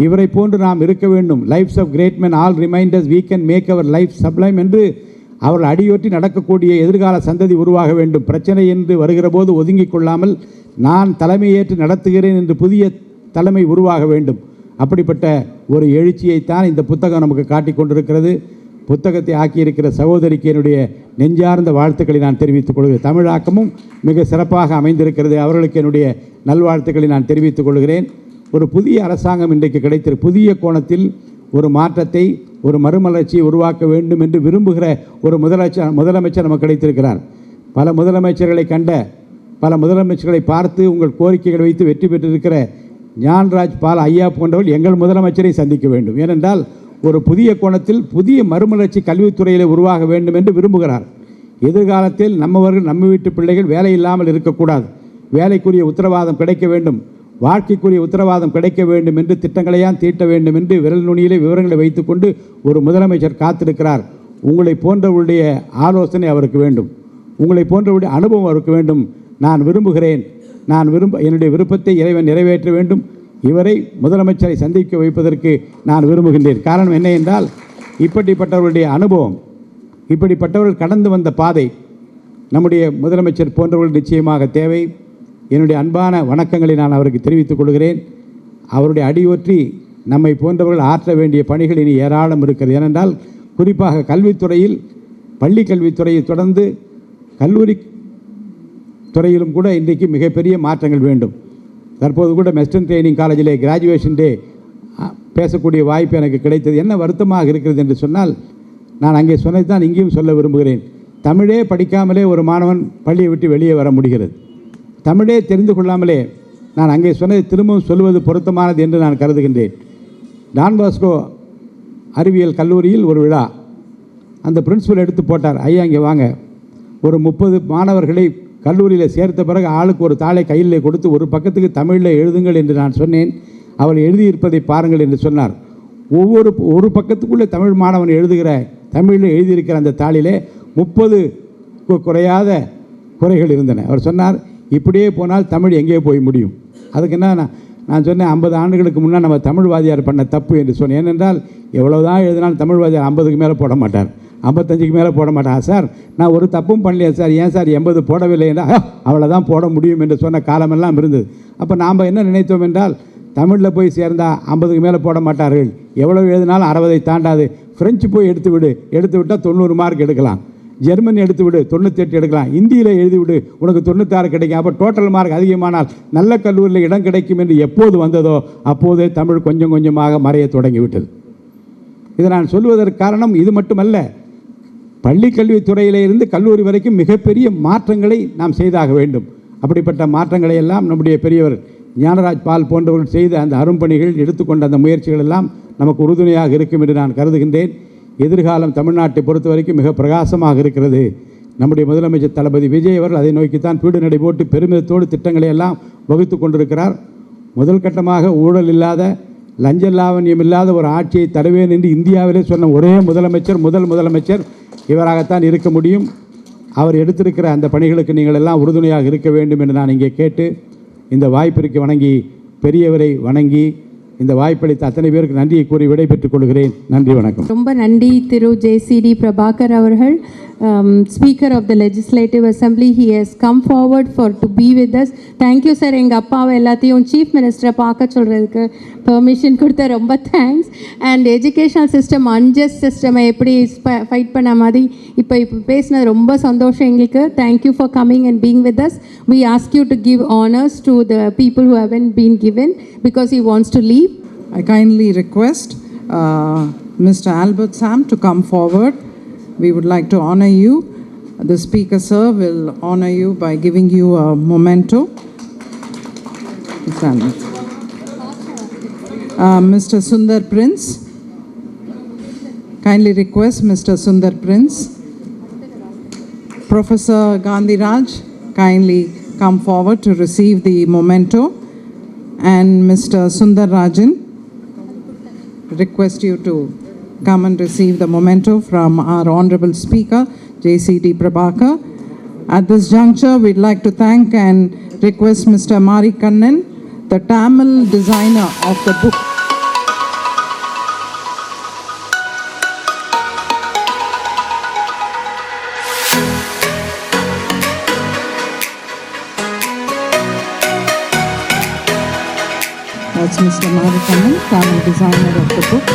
இவரை போன்று நாம் இருக்க வேண்டும். Lives of great men all reminders we can make our life sublime என்று அவர்கள் அடியொற்றி நடக்கக்கூடிய எதிர்கால சந்ததி உருவாக வேண்டும். பிரச்சனை என்று வருகிற போது ஒதுங்கிக் கொள்ளாமல் நான் தலைமையேற்று நடத்துகிறேன் என்று புதிய தலைமை உருவாக வேண்டும். அப்படிப்பட்ட ஒரு எழுச்சியைத்தான் இந்த புத்தகம் நமக்கு காட்டிக் கொண்டிருக்கிறது. புத்தகத்தை ஆக்கியிருக்கிற சகோதரிக்கு என்னுடைய நெஞ்சார்ந்த வாழ்த்துக்களை நான் தெரிவித்துக் கொள்கிறேன். தமிழாக்கமும் மிக சிறப்பாக அமைந்திருக்கிறது. அவர்களுக்கு என்னுடைய நல்வாழ்த்துக்களை நான் தெரிவித்துக் கொள்கிறேன். ஒரு புதிய அரசாங்கம் இன்றைக்கு கிடைத்திருக்கு. புதிய கோணத்தில் ஒரு மாற்றத்தை, ஒரு மறுமலர்ச்சியை உருவாக்க வேண்டும் என்று விரும்புகிற ஒரு முதலமைச்சர் நமக்கு கிடைத்திருக்கிறார். பல முதலமைச்சர்களை கண்ட, பல முதலமைச்சர்களை பார்த்து உங்கள் கோரிக்கைகளை வைத்து வெற்றி பெற்றிருக்கிற ஞானராஜ் பால் ஐயா போன்றவர்கள் எங்கள் முதலமைச்சரை சந்திக்க வேண்டும். ஏனென்றால் ஒரு புதிய கோணத்தில் புதிய மறுமலர்ச்சி கல்வித்துறையில் உருவாக வேண்டும் என்று விரும்புகிறார். எதிர்காலத்தில் நம்ம வீட்டு பிள்ளைகள் வேலை இல்லாமல் இருக்கக்கூடாது, வேலைக்குரிய உத்தரவாதம் கிடைக்க வேண்டும், வாழ்க்கைக்குரிய உத்தரவாதம் கிடைக்க வேண்டும் என்று திட்டங்களையாம் தீட்ட வேண்டும் என்று விரல் நுனியிலே விவரங்களை வைத்துக்கொண்டு ஒரு முதலமைச்சர் காத்திருக்கிறார். உங்களை போன்றவருடைய ஆலோசனை அவருக்கு வேண்டும், உங்களை போன்றவருடைய அனுபவம் அவருக்கு வேண்டும். நான் விரும்புகிறேன், என்னுடைய விருப்பத்தை இறைவன் நிறைவேற்ற வேண்டும். இவரை முதலமைச்சரை சந்திக்க வைப்பதற்கு நான் விரும்புகின்றேன். காரணம் என்ன என்றால், இப்படிப்பட்டவர்களுடைய அனுபவம், இப்படிப்பட்டவர்கள் கடந்து வந்த பாதை நம்முடைய முதலமைச்சர் போன்றவர்கள் நிச்சயமாக தேவை. என்னுடைய அன்பான வணக்கங்களை நான் அவருக்கு தெரிவித்துக் கொள்கிறேன். அவருடைய அடியொற்றி நம்மை போன்றவர்கள் ஆற்ற வேண்டிய பணிகள் இனி ஏராளம் இருக்கிறது. ஏனென்றால் குறிப்பாக கல்வித்துறையில், பள்ளி கல்வித்துறையை தொடர்ந்து கல்லூரி துறையிலும் கூட இன்றைக்கு மிகப்பெரிய மாற்றங்கள் வேண்டும். தற்போது கூட வெஸ்டர்ன் ட்ரைனிங் காலேஜிலே கிராஜுவேஷன் டே பேசக்கூடிய வாய்ப்பு எனக்கு கிடைத்தது. என்ன வருத்தமாக இருக்கிறது என்று சொன்னால், நான் அங்கே சொன்னது தான் இங்கேயும் சொல்ல விரும்புகிறேன். தமிழே படிக்காமலே ஒரு மாணவன் பள்ளியை விட்டு வெளியே வர முடிகிறது. தமிழே தெரிந்து கொள்ளாமலே, நான் அங்கே சொன்னதை திரும்பவும் சொல்வது பொருத்தமானது என்று நான் கருதுகின்றேன். டான் பாஸ்கோ அறிவியல் கல்லூரியில் ஒரு விழா, அந்த பிரின்சிபல் எடுத்து போட்டார், ஐயா இங்கே வாங்க, ஒரு 30 மாணவர்களை கல்லூரியில் சேர்த்த பிறகு ஆளுக்கு ஒரு தாளை கையில் கொடுத்து ஒரு பக்கத்துக்கு தமிழில் எழுதுங்கள் என்று நான் சொன்னேன். அவள் எழுதியிருப்பதை பாருங்கள் என்று சொன்னார். ஒரு பக்கத்துக்குள்ளே தமிழ் மாணவன் தமிழில் எழுதியிருக்கிற அந்த தாளிலே 30 குறையாத குறைகள் இருந்தன. அவர் சொன்னார், இப்படியே போனால் தமிழ் எங்கே போய் முடியும்? அதுக்கு என்ன நான் சொன்னேன், 50 ஆண்டுகளுக்கு முன்னால் நம்ம தமிழ் வாதியார் பண்ண தப்பு என்று சொன்னேன். ஏனென்றால் எவ்வளோதான் எழுதினாலும் தமிழ் வாதியார் 50க்கு மேலே போட மாட்டார், 55க்கு மேலே போட மாட்டான். சார் நான் ஒரு தப்பும் பண்ணலையா சார், ஏன் சார் 80 போடவில்லை என்றால் அவ்வளோதான் போட முடியும் என்று சொன்ன காலமெல்லாம் இருந்தது. அப்போ நாம் என்ன நினைத்தோம் என்றால், தமிழில் போய் சேர்ந்தால் 50க்கு மேலே போட மாட்டார்கள், எவ்வளோ எழுதினாலும் 60 தாண்டாது. ஃப்ரெஞ்சு போய் எடுத்து விட்டால் 90 மார்க் எடுக்கலாம், ஜெர்மன் எடுத்து விடு 98 எடுக்கலாம், இந்தியில் எழுதிவிடு உனக்கு 96 கிடைக்கும். அப்போ டோட்டல் மார்க் அதிகமானால் நல்ல கல்லூரியில் இடம் கிடைக்கும் என்று எப்போது வந்ததோ அப்போதே தமிழ் கொஞ்சம் கொஞ்சமாக மறைய தொடங்கிவிட்டது. இதை நான் சொல்வதற்கு காரணம் இது மட்டுமல்ல, பள்ளி கல்வித்துறையிலே இருந்து கல்லூரி வரைக்கும் மிகப்பெரிய மாற்றங்களை நாம் செய்தாக வேண்டும். அப்படிப்பட்ட மாற்றங்களை எல்லாம் நம்முடைய பெரியவர் ஞானராஜ் பால் போன்றவர்கள் செய்த அந்த அரும்பணிகள், எடுத்துக்கொண்ட அந்த முயற்சிகள் எல்லாம் நமக்கு உறுதுணையாக இருக்கும் என்று நான் கருதுகின்றேன். எதிர்காலம் தமிழ்நாட்டை பொறுத்த வரைக்கும் மிக பிரகாசமாக இருக்கிறது. நம்முடைய முதலமைச்சர் தளபதி விஜய் அவர்கள் அதை நோக்கித்தான் பீடு நடை போட்டு பெருமிதத்தோடு திட்டங்களை எல்லாம் வகுத்து கொண்டிருக்கிறார். முதல் கட்டமாக ஊழல் இல்லாத, லஞ்ச லாவண்யம் இல்லாத ஒரு ஆட்சியை தருவேன் என்று இந்தியாவிலே சொன்ன ஒரே முதலமைச்சர் இவராகத்தான் இருக்க முடியும். அவர் எடுத்திருக்கிற அந்த பணிகளுக்கு நீங்கள் எல்லாம் உறுதுணையாக இருக்க வேண்டும் என்று நான் இங்கே கேட்டு, இந்த வாய்ப்பிற்கு வணங்கி, பெரியவரை வணங்கி, இந்த வாய்ப்பளித்த அத்தனை பேருக்கு நன்றியை கூறி விடைபெற்றுக் கொள்கிறேன். நன்றி, வணக்கம். ரொம்ப நன்றி திரு JCD பிரபாகர் அவர்கள், speaker of the legislative assembly. He has come forward to be with us. Thank you sir. எங்கள் அப்பாவை எல்லாத்தையும் சீஃப் மினிஸ்டரை பார்க்க சொல்கிறதுக்கு பெர்மிஷன் கொடுத்த ரொம்ப thanks. And educational system, unjust சிஸ்டமை எப்படி ஃபைட் பண்ண மாதிரி இப்போ பேசினது ரொம்ப சந்தோஷம் எங்களுக்கு. Thank you for coming and being with us. We ask you to give honours to the people who haven't been given because he wants to leave. I kindly request Mr. Albert Sam to come forward. We would like to honor you. The Speaker, sir, will honor you by giving you a memento. Mr. Sundar Prince. Kindly request Mr. Sundar Prince. Professor Gandhi Raj, kindly come forward to receive the memento. And Mr. Sundar Rajan, request you to come and receive the memento from our Honorable Speaker, JCD Prabhakar. At this juncture, we'd like to thank and request Mr. Mari Kannan, the Tamil designer of the book. That's Mr. Mari Kannan, Tamil designer of the book.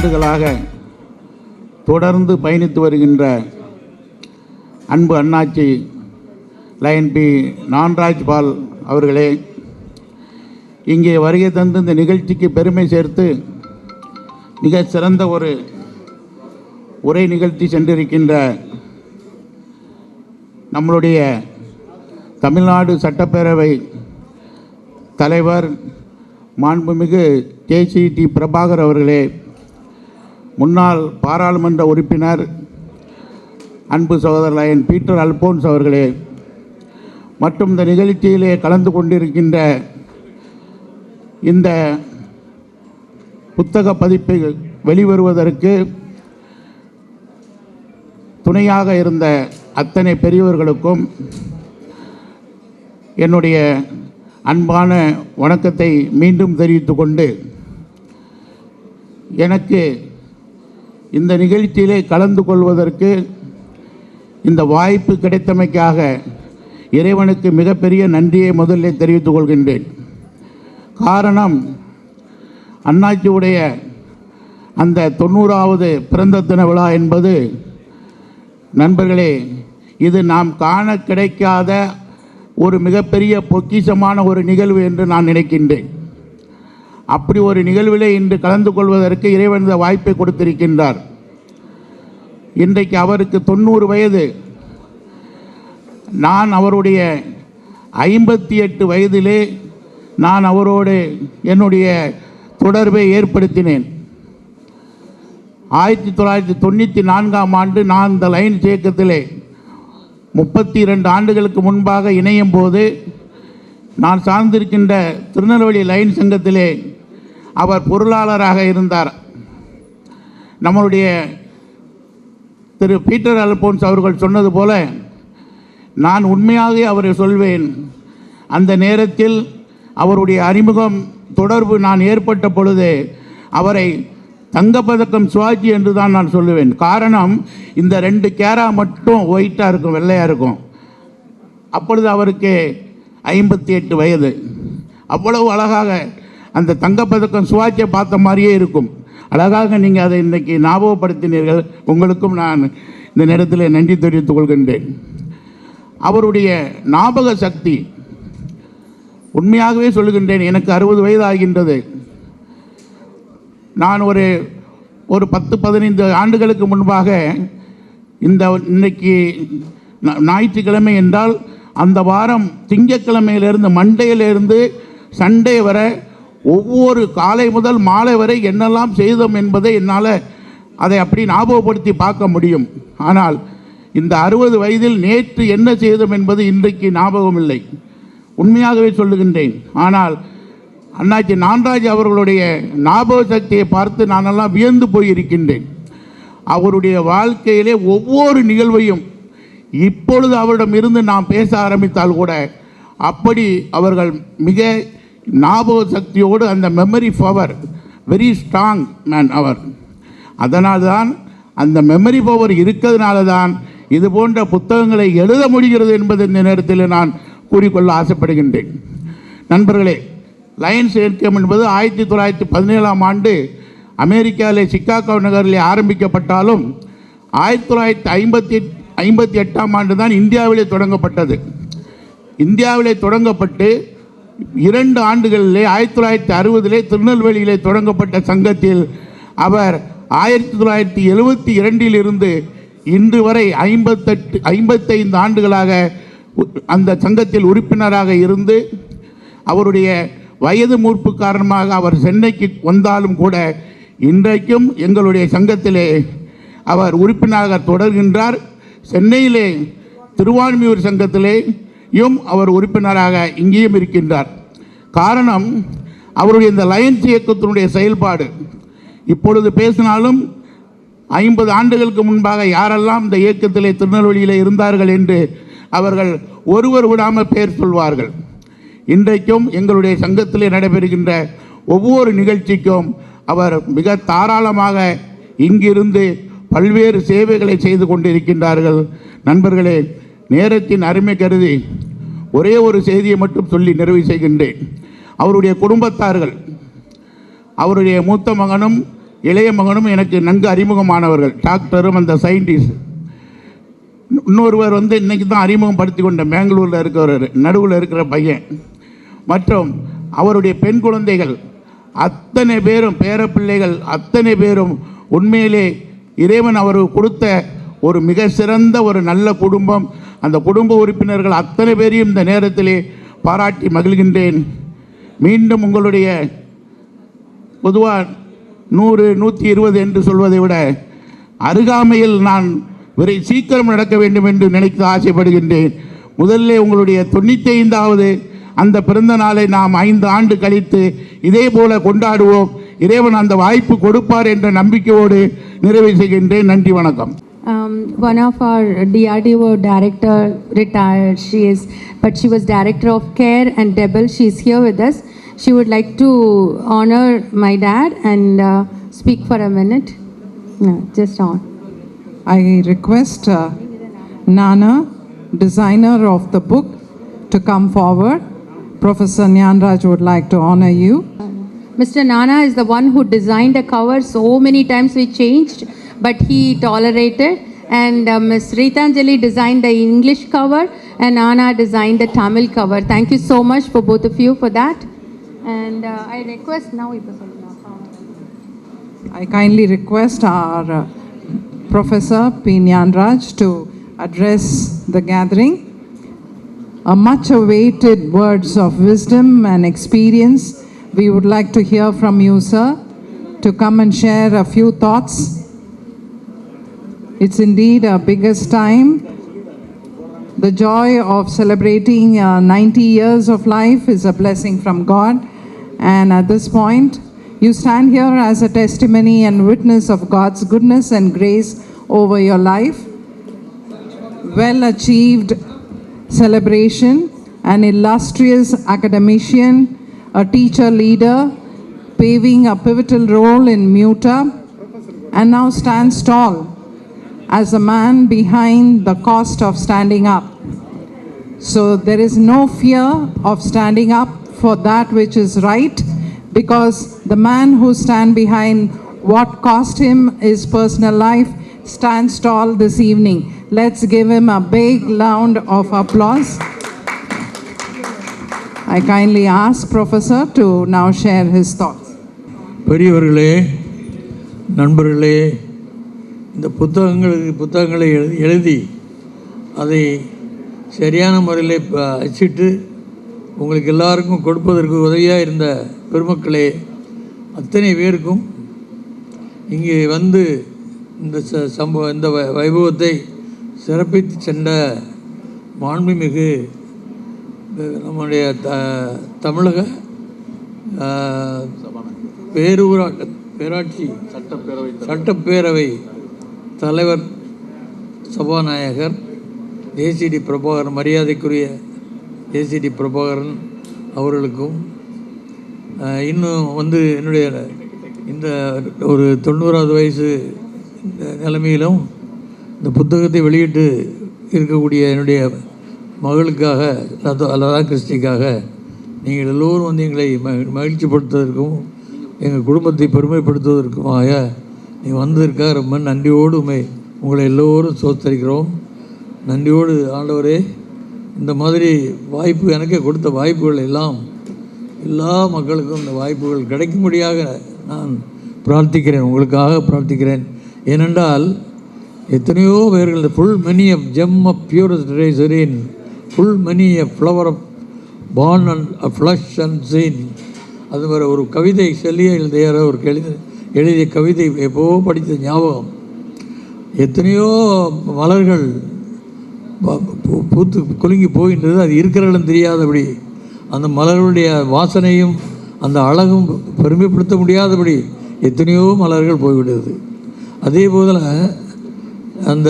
ஆண்டுகளாக தொடர்ந்து பயணித்து வருகின்ற அன்பு அண்ணாச்சி line B நான்ராஜ் பால் அவர்களே, இங்கே வருகை தந்து இந்த நிகழ்ச்சிக்கு பெருமை சேர்த்து மிக சிறந்த ஒரு உரை நிகழ்த்தி சென்றிருக்கின்ற நம்மளுடைய தமிழ்நாடு சட்டப்பேரவை தலைவர் மாண்புமிகு ஜே.சி.டி. பிரபாகர் அவர்களே, முன்னாள் பாராளுமன்ற உறுப்பினர் அன்பு சகோதரர் லயன் பீட்டர் அல்போன்ஸ் அவர்களே, மற்றும் இந்த நிகழ்ச்சியிலே கலந்து கொண்டிருக்கின்ற இந்த புத்தக பதிப்பை வெளிவருவதற்கு துணையாக இருந்த அத்தனை பெரியவர்களுக்கும் என்னுடைய அன்பான வணக்கத்தை மீண்டும் தெரிவித்து கொண்டு, எனக்கு இந்த நிகழ்ச்சியிலே கலந்து கொள்வதற்கு இந்த வாய்ப்பு கிடைத்தமைக்காக இறைவனுக்கு மிகப்பெரிய நன்றியை முதலில் தெரிவித்துக் கொள்கின்றேன். காரணம், அண்ணாச்சியுடைய அந்த 90வது பிறந்த தின விழா என்பது நண்பர்களே, இது நாம் காண கிடைக்காத ஒரு மிகப்பெரிய பொக்கிஷமான ஒரு நிகழ்வு என்று நான் நினைக்கின்றேன். அப்படி ஒரு நிகழ்விலே இன்று கலந்து கொள்வதற்கு இறைவன் இந்த வாய்ப்பை கொடுத்திருக்கின்றார். இன்றைக்கு அவருக்கு 90 வயது. நான் அவருடைய 58 வயதிலே நான் அவரோடு என்னுடைய தொடர்பை ஏற்படுத்தினேன். 1994ஆம் ஆண்டு நான் இந்த லைன்ஸ் இயக்கத்திலே 32 ஆண்டுகளுக்கு முன்பாக இணையும் போது நான் சார்ந்திருக்கின்ற திருநெல்வேலி லைன் சங்கத்திலே அவர் பொருளாளராக இருந்தார். நம்மளுடைய திரு பீட்டர் அல்போன்ஸ் அவர்கள் சொன்னது போல நான் உண்மையாகவே அவரை சொல்வேன், அந்த நேரத்தில் அவருடைய அறிமுகம் தொடர்பு நான் ஏற்பட்ட பொழுது அவரை தங்கப்பதக்கம் சுவாஜி என்று தான் நான் சொல்லுவேன். காரணம், இந்த 2 கேரா மட்டும் ஒயிட்டாக இருக்கும், வெள்ளையாக இருக்கும். அப்பொழுது அவருக்கு 58 வயது. அவ்வளவு அழகாக அந்த தங்கப்பதக்கம் சுவாஜியை பார்த்த மாதிரியே இருக்கும். அழகாக நீங்கள் அதை இன்றைக்கி ஞாபகப்படுத்தினீர்கள். உங்களுக்கும் நான் இந்த நேரத்தில் நன்றி தெரிவித்துக் கொள்கின்றேன். அவருடைய ஞாபக சக்தி, உண்மையாகவே சொல்லுகின்றேன், எனக்கு 60 வயது ஆகின்றது. நான் ஒரு 10-15 ஆண்டுகளுக்கு முன்பாக இன்னைக்கு ஞாயிற்றுக்கிழமை என்றால் அந்த வாரம் திங்கட்கிழமையிலிருந்து மண்டேயிலிருந்து சண்டே வரை ஒவ்வொரு காலை முதல் மாலை வரை என்னெல்லாம் செய்தோம் என்பதை என்னால் அதை அப்படி ஞாபகப்படுத்தி பார்க்க முடியும். ஆனால் இந்த 60 வயதில் நேற்று என்ன செய்தோம் என்பது இன்றைக்கு ஞாபகம் இல்லை. உண்மையாகவே சொல்லுகின்றேன். ஆனால் அண்ணாச்சி நான்ராஜ் அவர்களுடைய ஞாபக சக்தியை பார்த்து நானெல்லாம் வியந்து போயிருக்கின்றேன். அவருடைய வாழ்க்கையிலே ஒவ்வொரு நிகழ்வையும் இப்பொழுது அவரிடம் இருந்து நாம் பேச ஆரம்பித்தால் கூட அப்படி அவர்கள் மிக ஞாபக சக்தியோடு, அந்த memory power very strong man அவர். அதனால்தான் அந்த மெமரி பவர் இருக்கிறதுனால தான் இது போன்ற புத்தகங்களை எழுத முடிகிறது என்பது இந்த நேரத்தில் நான் கூறிக்கொள்ள ஆசைப்படுகின்றேன். நண்பர்களே, லயன்ஸ் இயக்கம் என்பது 1917ஆம் ஆண்டு அமெரிக்காவிலே சிக்காகோ நகரிலே ஆரம்பிக்கப்பட்டாலும் 1958ஆம் ஆண்டு தான் இந்தியாவிலே தொடங்கப்பட்டது. இந்தியாவிலே தொடங்கப்பட்டு 2 ஆண்டுகளிலே 1960 திருநெல்வேலியிலே தொடங்கப்பட்ட சங்கத்தில் அவர் 1972 இன்று வரை 55 ஆண்டுகளாக அந்த சங்கத்தில் உறுப்பினராக இருந்து, அவருடைய வயது மூர்ப்பு காரணமாக அவர் சென்னைக்கு வந்தாலும் கூட இன்றைக்கும் எங்களுடைய சங்கத்திலே அவர் உறுப்பினராக தொடர்கின்றார். சென்னையிலே திருவான்மியூர் சங்கத்திலேயும் அவர் உறுப்பினராக இங்கேயும் இருக்கின்றார். காரணம், அவருடைய இந்த லயன்ஸ் இயக்கத்தினுடைய செயல்பாடு. இப்பொழுது பேசினாலும் 50 ஆண்டுகளுக்கு முன்பாக யாரெல்லாம் இந்த இயக்கத்திலே திருநெல்வேலியிலே இருந்தார்கள் என்று அவர்கள் ஒருவர் விடாமல் பெயர் சொல்வார்கள். இன்றைக்கும் எங்களுடைய சங்கத்திலே நடைபெறுகின்ற ஒவ்வொரு நிகழ்ச்சிக்கும் அவர் மிக தாராளமாக இங்கிருந்து பல்வேறு சேவைகளை செய்து கொண்டிருக்கின்றார்கள். நண்பர்களே, நேரத்தின் அருமை கருதி ஒரே ஒரு செய்தியை மட்டும் சொல்லி நிறைவு செய்கின்றேன். அவருடைய குடும்பத்தார்கள், அவருடைய மூத்த மகனும் இளைய மகனும் எனக்கு நன்கு அறிமுகமானவர்கள், டாக்டரும் அந்த சயின்டிஸ்ட். இன்னொருவர் இன்றைக்கி தான் அறிமுகப்படுத்தி கொண்ட பெங்களூரில் இருக்கிறவர், நடுவில் இருக்கிற பையன். மற்றும் அவருடைய பெண் குழந்தைகள் அத்தனை பேரும், பேரப்பிள்ளைகள் அத்தனை பேரும் உண்மையிலே இறைவன் அவருக்கு கொடுத்த ஒரு மிக சிறந்த ஒரு நல்ல குடும்பம். அந்த குடும்ப உறுப்பினர்கள் அத்தனை பேரையும் இந்த நேரத்திலே பாராட்டி மகிழ்கின்றேன். மீண்டும் உங்களுடைய பொதுவாக 100, 120 என்று சொல்வதை விட அருகாமையில் நான் சீக்கிரம் நடக்க வேண்டும் என்று நினைத்து ஆசைப்படுகின்றேன். முதல்ல உங்களுடைய 95வது அந்த பிறந்த நாளை நாம் 5 ஆண்டு கழித்து இதே போல கொண்டாடுவோம். இறைவன் அந்த வாய்ப்பு கொடுப்பார் என்ற நம்பிக்கையோடு நிறைவு செய்கின்றேன். நன்றி, வணக்கம். One of our DRDO director retired. But she was director of care and Debel. She is here with us. She would like to honor my dad and speak for a minute. No, just on. I request Nana, designer of the book, to come forward. Professor Nyanraj would like to honor you. Mr. Nana is the one who designed the cover. So many times we changed, but he tolerated. And Ms. Ritanjali designed the English cover and Nana designed the Tamil cover. Thank you so much for both of you for that. And I request now. I kindly request our Professor P. Nyanraj to address the gathering. A much awaited words of wisdom and experience. We would like to hear from you, sir, to come and share a few thoughts. It's indeed our biggest time. The joy of celebrating 90 years of life is a blessing from God. And at this point, you stand here as a testimony and witness of God's goodness and grace over your life. Well achieved celebration, an illustrious academician, a teacher leader, paving a pivotal role in MUTA, and now stands tall as a man behind the cost of standing up. So there is no fear of standing up for that which is right, because the man who stands behind what cost him his personal life stands tall this evening. Let's give him a big round of applause. I kindly ask Professor to now share his thoughts. பெரியவர்களே, நண்பர்களே, இந்த புத்தகங்களை எழுதி அதை சரியான முறையில் அச்சிட்டு உங்களுக்கு எல்லாருக்கும் கொடுப்பதற்கு உதவியாக இருந்த பெருமக்களே, அத்தனை பேருக்கும் இங்கே வந்து இந்த வைபவத்தை சிறப்பித்து சென்ற மாண்புமிகு நம்முடைய தமிழக பேராட்சி சட்டப்பேரவை தலைவர் சபாநாயகர் ஜேசிடி பிரபாகரன், மரியாதைக்குரிய ஜேசிடி பிரபாகரன் அவர்களுக்கும், இன்னும் என்னுடைய இந்த ஒரு 90வது வயசு நிலைமையிலும் இந்த புத்தகத்தை வெளியிட்டு இருக்கக்கூடிய என்னுடைய மகளுக்காக, லதா கிறிஸ்டிக்காக நீங்கள் எல்லோரும் எங்களை மகிழ்ச்சிப்படுத்துவதற்கும் எங்கள் குடும்பத்தை பெருமைப்படுத்துவதற்குமாக நீங்கள் வந்ததற்காக ரொம்ப நன்றியோடு உங்களை எல்லோரும் சோத்தரிக்கிறோம். நன்றியோடு ஆண்டவரே, இந்த மாதிரி வாய்ப்பு எனக்கே கொடுத்த வாய்ப்புகள் எல்லாம் எல்லா மக்களுக்கும் இந்த வாய்ப்புகள் கிடைக்கும்படியாக நான் பிரார்த்திக்கிறேன், உங்களுக்காக பிரார்த்திக்கிறேன். ஏனென்றால் எத்தனையோ பேர்கள் full many of gem of purest ray serene full many of flower of born and flush and seen, அது மாதிரி ஒரு கவிதை செல்லிய எழுதியார ஒரு எழுதிய கவிதை எப்போ படித்த ஞாபகம். எத்தனையோ மலர்கள் பூத்து குலுங்கி போகின்றது, அது இருக்கிற இடம் தெரியாதபடி, அந்த மலர்களுடைய வாசனையும் அந்த அழகும் பெருமைப்படுத்த முடியாதபடி எத்தனையோ மலர்கள் போய்விடுது. அதே போல் அந்த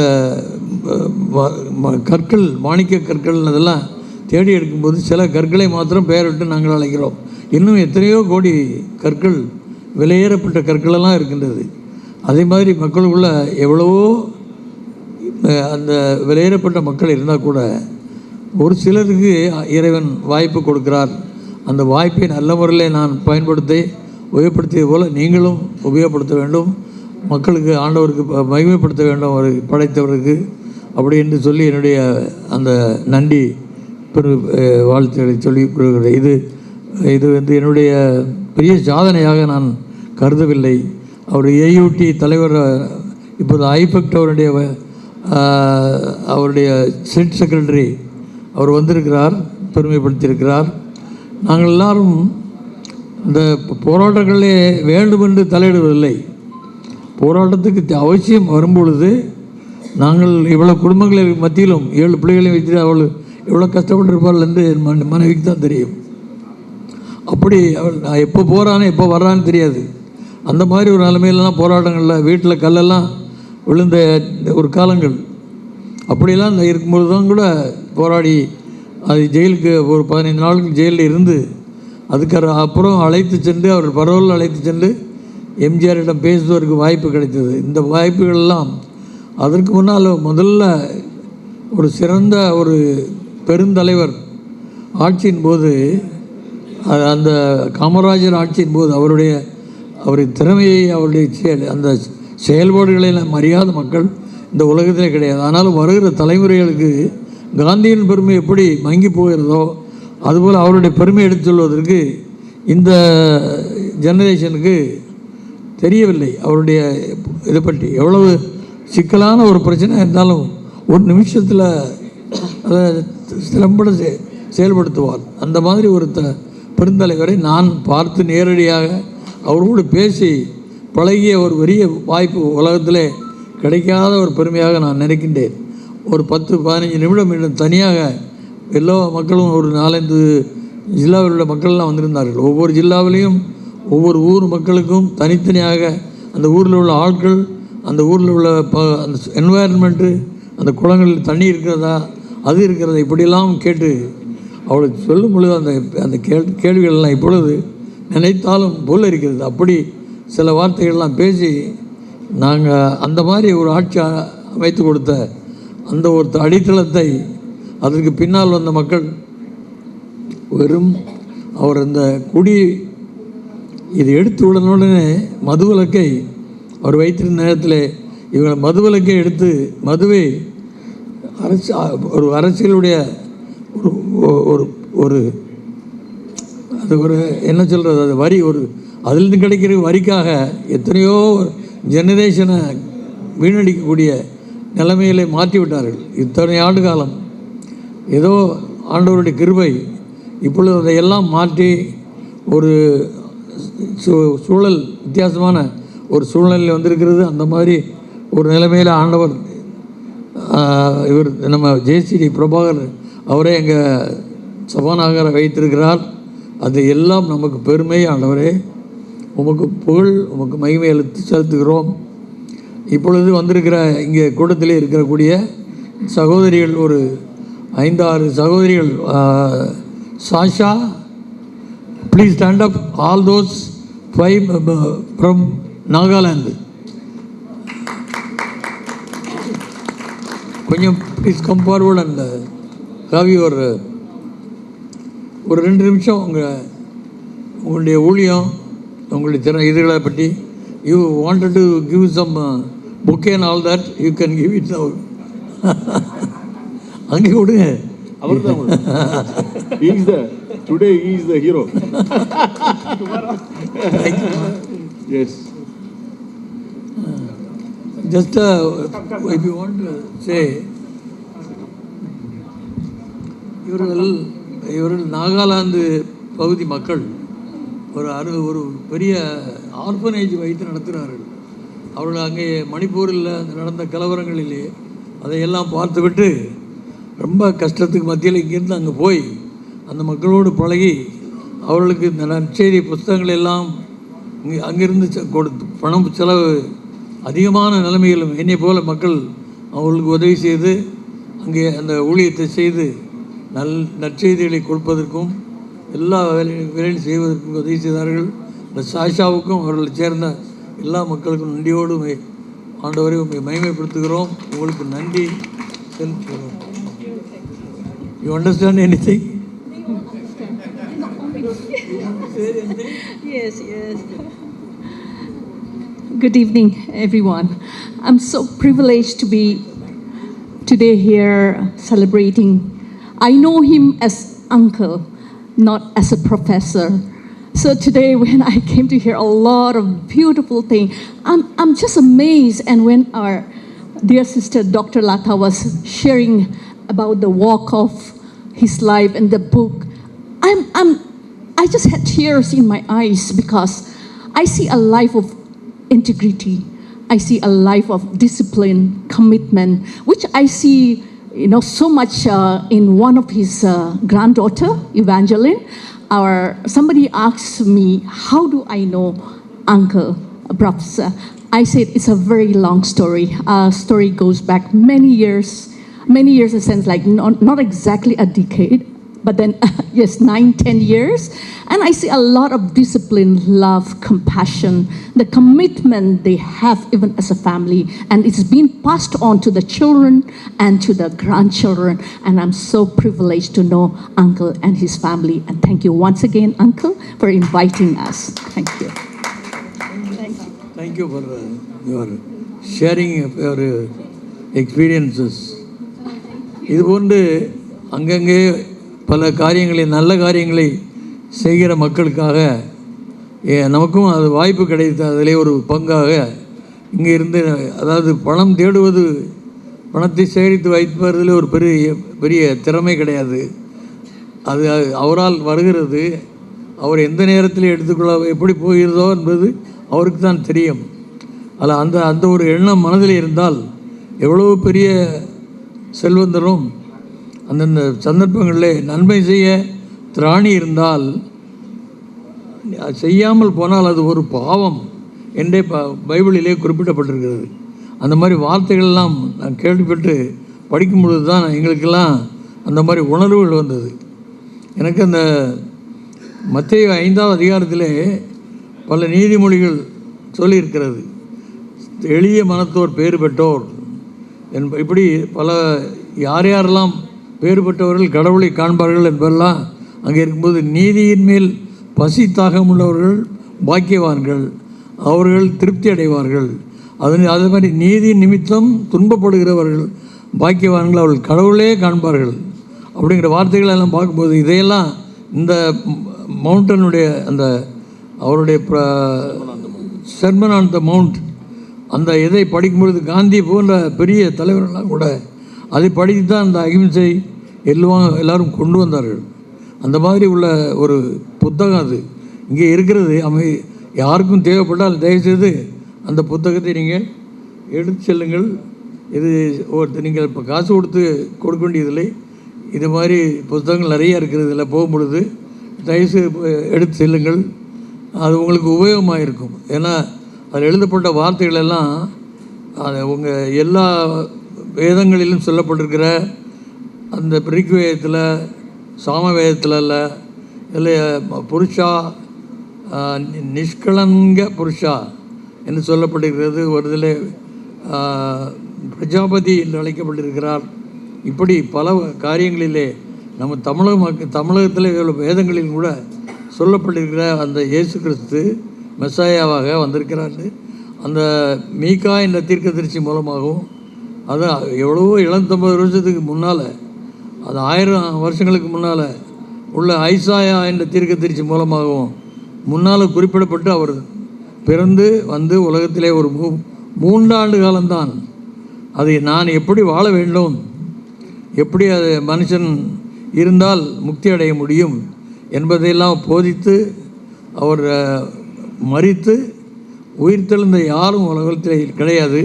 கற்கள், மாணிக்க கற்கள் அதெல்லாம் தேடி எடுக்கும்போது சில கற்களை மாத்திரம் பெயரிட்டு நாங்கள் அழைக்கிறோம். இன்னும் எத்தனையோ கோடி கற்கள், விலையேறப்பட்ட கற்களெல்லாம் இருக்கின்றது. அதே மாதிரி மக்களுக்குள்ள எவ்வளவோ அந்த விலையேறப்பட்ட மக்கள் இருந்தால் கூட ஒரு சிலருக்கு இறைவன் வாய்ப்பு கொடுக்கிறார். அந்த வாய்ப்பை நல்ல முறையில் நான் பயன்படுத்தியது போல் நீங்களும் உபயோகப்படுத்த வேண்டும், மக்களுக்கு ஆண்டவருக்கு மகிமைப்படுத்த வேண்டும் அவர் படைத்தவருக்கு அப்படி என்று சொல்லி என்னுடைய அந்த நன்றி வாழ்த்துக்களை சொல்லிக் கொள்கிறேன். இது என்னுடைய பெரிய சாதனையாக நான் கருதவில்லை. அவர் ஏயூடி தலைவர், இப்போது ஐபெக்ட் அவருடைய ஸ்டேட் செக்ரட்டரி அவர் வந்திருக்கிறார், பெருமைப்படுத்தியிருக்கிறார். நாங்கள் எல்லாரும் இந்த போராட்டங்களே வேண்டுமென்று தலையிடுவதில்லை. போராட்டத்துக்கு அவசியம் வரும்பொழுது நாங்கள் இவ்வளோ குடும்பங்களின் மத்தியிலும் 7 பிள்ளைகளையும் வைத்து அவள் எவ்வளோ கஷ்டப்பட்டிருப்பாள் என்று என் மனைவிக்கு தான் தெரியும். அப்படி அவள் நான் எப்போ போகிறானே எப்போ வர்றான்னு தெரியாது. அந்த மாதிரி ஒரு நிலைமையிலலாம் போராட்டங்களில் வீட்டில் கல்லெல்லாம் விழுந்த ஒரு காலங்கள் அப்படியெல்லாம் இருக்கும்போது தான் கூட போராடி அது ஜெயிலுக்கு ஒரு 15 நாளுக்கு ஜெயிலில் இருந்து அப்புறம் அழைத்து சென்று அவர் பரவல் அழைத்து சென்று எம்ஜிஆரிடம் பேசுவதற்கு வாய்ப்பு கிடைத்தது. இந்த வாய்ப்புகளெல்லாம் அதற்கு முன்னால் முதல்ல ஒரு சிறந்த ஒரு பெருந்தலைவர் ஆட்சியின் போது, அந்த காமராஜர் ஆட்சியின் போது அவருடைய திறமையை அவருடைய அந்த செயல்பாடுகளை அறியாத மக்கள் இந்த உலகத்திலே கிடையாது. ஆனாலும் வருகிற தலைமுறைகளுக்கு காந்தியின் பெருமை எப்படி மங்கி போகிறதோ அதுபோல் அவருடைய பெருமை எடுத்து சொல்வதற்கு இந்த ஜெனரேஷனுக்கு தெரியவில்லை. அவருடைய இதை பற்றி எவ்வளவு சிக்கலான ஒரு பிரச்சனை இருந்தாலும் ஒரு நிமிஷத்தில் அதை சிறம்பட செயல்படுத்துவார். அந்த மாதிரி ஒரு பெருந்தலைவரை நான் பார்த்து நேரடியாக அவரோடு பேசி பழகிய ஒரு பெரிய வாய்ப்பு உலகத்திலே கிடைக்காத ஒரு பெருமையாக நான் நினைக்கின்றேன். ஒரு 10-15 நிமிடம் தனியாக எல்லா மக்களும் ஒரு 4-5 ஜில்லாவில் உள்ள மக்கள்லாம் வந்திருந்தார்கள். ஒவ்வொரு ஜில்லாவிலையும் ஒவ்வொரு ஊர் மக்களுக்கும் தனித்தனியாக அந்த ஊரில் உள்ள ஆட்கள், அந்த ஊரில் உள்ள அந்த என்வாயர்மெண்ட்டு, அந்த குளங்களில் தண்ணி இருக்கிறதா அது இருக்கிறதா இப்படியெல்லாம் கேட்டு அவளுக்கு சொல்லும் பொழுது அந்த கேள்விகளெல்லாம் இப்பொழுது நினைத்தாலும் போல் இருக்கிறது. அப்படி சில வார்த்தைகள்லாம் பேசி நாங்கள் அந்த மாதிரி ஒரு ஆட்சி அமைத்து கொடுத்த அந்த ஒரு அடித்தளத்தை அதற்கு பின்னால் வந்த மக்கள் வெறும் அவர் இந்த குடி இது எடுத்து உடனே மதுவிலக்கை அவர் வைத்திருந்த நேரத்தில் இவங்களை மதுவிலக்கை எடுத்து மதுவை ஒரு அரசியலுடைய ஒரு ஒரு அது ஒரு என்ன சொல்கிறது, அது வரி அதிலிருந்து கிடைக்கிற வரிக்காக எத்தனையோ ஜெனரேஷனை வீணடிக்கக்கூடிய நிலைமைகளை மாற்றிவிட்டார்கள். இத்தனை ஆண்டு காலம் ஏதோ ஆண்டவருடைய கிருபை இப்பொழுது அதையெல்லாம் மாற்றி ஒரு சூழல் வித்தியாசமான ஒரு சூழ்நிலையில் வந்திருக்கிறது. அந்த மாதிரி ஒரு நிலைமையில் ஆண்டவர் இவர் நம்ம ஜேசிடி பிரபாகர் அவரே எங்கள் சபாநாயகரை வைத்திருக்கிறார். அது எல்லாம் நமக்கு பெருமை. ஆண்டவரே உமக்கு புகழ், உமக்கு மகிமை செலுத்துகிறோம். இப்பொழுது வந்திருக்கிற இங்கே கூட்டத்திலே இருக்கக்கூடிய சகோதரிகள் ஒரு 5-6 சகோதரிகள். Sasha, please stand up. All those 5 from Nagaland. கொஞ்சம் please come forward and have your ஒரு 2 நிமிஷம் உங்களுடைய ஊழியம், உங்களுடைய இதுகளை பற்றி you wanted to give some bouquet and all that you can give it now. அங்கே கொடுங்க. அவர் தான் today he is the hero. Yes. Just if you want to say, இவர்கள் நாகாலாந்து பகுதி மக்கள் ஒரு பெரிய ஆர்ஃபனேஜ் வைத்து நடத்துகிறார்கள். அவர்கள் அங்கே மணிப்பூரில் நடந்த கலவரங்களிலே அதையெல்லாம் பார்த்துவிட்டு ரொம்ப கஷ்டத்துக்கு மத்தியில் இங்கேருந்து அங்கே போய் அந்த மக்களோடு பழகி அவர்களுக்கு இந்த நற்செய்தி புஸ்தகங்கள் எல்லாம் அங்கிருந்து கொடுத்து பணம் செலவு அதிகமான நிலைமைகளும் என்னை போல மக்கள் அவர்களுக்கு உதவி செய்து அங்கே அந்த ஊழியத்தை செய்து நற்செய்திகளை கொடுப்பதற்கும் எல்லா வேலையும் செய்வதற்கும் உதவி செய்தார்கள். இந்த சாஷாவுக்கும் அவர்களை சேர்ந்த எல்லா மக்களுக்கும் நன்றியோடு ஆண்டவரை மகிமைப்படுத்துகிறோம். உங்களுக்கு நன்றி செலுத்துகிறோம். You understand anything? Yes, yes. Good evening, everyone. I'm so privileged to be today here celebrating. I know him as uncle, not as a professor. So today, when I came to hear a lot of beautiful things, I'm just amazed. And when our dear sister Dr. Lata was sharing about the walk of his life and the book, I just had tears in my eyes because I see a life of integrity. I see a life of discipline, commitment, which I see, so much in one of his granddaughter, Evangeline. Somebody asked me, how do I know Uncle, Professor? I said, it's a very long story. Our story goes back many years in a sense, like not exactly a decade, but then, yes, 9-10 years. And I see a lot of discipline, love, compassion, the commitment they have even as a family. And it's been passed on to the children and to the grandchildren. And I'm so privileged to know Uncle and his family. And thank you once again, Uncle, for inviting us. Thank you. Thank you for your sharing of your experiences. இது போன்று அங்கங்கே பல காரியங்களை, நல்ல காரியங்களை செய்கிற மக்களுக்காக நமக்கும் அது வாய்ப்பு கிடைத்த அதிலே ஒரு பங்காக இங்கே இருந்து, அதாவது பணம் தேடுவது, பணத்தை சேகரித்து வைப்பதில் ஒரு பெரிய திறமை கிடையாது. அது அவரால் வருகிறது. அவர் எந்த நேரத்தில் எடுத்துக்கொள்ள எப்படி போகிறதோ என்பது அவருக்கு தான் தெரியும். அதில் அந்த ஒரு எண்ணம் மனதில் இருந்தால் எவ்வளவு பெரிய செல்வந்தரும் அந்தந்த சந்தர்ப்பங்களில் நன்மை செய்ய திராணி இருந்தால், செய்யாமல் போனால் அது ஒரு பாவம் என்றே பைபிளிலே குறிப்பிடப்பட்டிருக்கிறது. அந்த மாதிரி வார்த்தைகள்லாம் நான் கேள்விப்பட்டு படிக்கும் பொழுது தான் எங்களுக்கெல்லாம் அந்த மாதிரி உணர்வுகள் வந்தது. எனக்கு அந்த மத்தேயு 5ஆம் அதிகாரத்திலே பல நீதிமொழிகள் சொல்லியிருக்கிறது. எளிய மனத்தோர் பேறு பெற்றோர் இப்படி பல யாரெல்லாம் பேறு பெற்றவர்கள் கடவுளை காண்பார்கள் என்பதெல்லாம் அங்கே இருக்கும்போது, நீதியின் மேல் பசி தாகமுள்ளவர்கள் பாக்கியவான்கள், அவர்கள் திருப்தி அடைவார்கள். அதே மாதிரி நீதியின் நிமித்தம் துன்பப்படுகிறவர்கள் பாக்கியவான்கள், அவர்கள் கடவுளே காண்பார்கள் அப்படிங்கிற வார்த்தைகள் எல்லாம் பார்க்கும்போது, இதையெல்லாம் இந்த மவுண்டனுடைய அந்த அவருடைய செர்மன் ஆன் த மவுண்ட் அந்த இதை படிக்கும்பொழுது காந்தி போன்ற பெரிய தலைவர்கள்லாம் கூட அதை படித்து தான் அந்த அகிம்சை எல்லாரும் கொண்டு வந்தார்கள். அந்த மாதிரி உள்ள ஒரு புத்தகம் அது இங்கே இருக்கிறது. யாருக்கும் தேவைப்பட்டால் தயவுசெய்து அந்த புத்தகத்தை நீங்கள் எடுத்து செல்லுங்கள். இது நீங்கள் இப்போ காசு கொடுக்க வேண்டியதில்லை. இது மாதிரி புத்தகங்கள் நிறையா இருக்கிறது. இதில் போகும்பொழுது தயவுசெய்து எடுத்து செல்லுங்கள். அது உங்களுக்கு உபயோகமாக இருக்கும். ஏன்னா அதில் எழுதப்பட்ட வார்த்தைகள் எல்லாம் உங்கள் எல்லா வேதங்களிலும் சொல்லப்பட்டிருக்கிற அந்த பிரிக்கு வேதத்தில், சாம வேதத்தில் இல்லை புருஷா, நிஷ்கலங்க புருஷா என்று சொல்லப்பட்டிருக்கிறது. ஒரு இதில் பிரஜாபதி என்று அழைக்கப்பட்டிருக்கிறார். இப்படி பல காரியங்களிலே நம்ம தமிழகத்தில் உள்ள வேதங்களில் கூட சொல்லப்பட்டிருக்கிற அந்த இயேசு கிறிஸ்து மெசாயாவாக வந்திருக்கிறார். அந்த மீகா என்ற தீர்க்கதரிசி மூலமாகவும், அது எவ்வளவோ 750 வருஷத்துக்கு முன்னால், அது 1000 வருஷங்களுக்கு முன்னால் உள்ள ஐசாயா என்ற தீர்க்கதரிசி மூலமாகவும் முன்னால் குறிப்பிடப்பட்டு அவர் பிறந்து வந்து உலகத்திலே ஒரு 3 ஆண்டு காலம்தான் அதை நான் எப்படி வாழ வேண்டும், எப்படி அது மனுஷன் இருந்தால் முக்தி அடைய முடியும் என்பதையெல்லாம் போதித்து அவர் மரித்து உயிர்த்தெழுந்த யாரும் உலகத்தில் கிடையாது.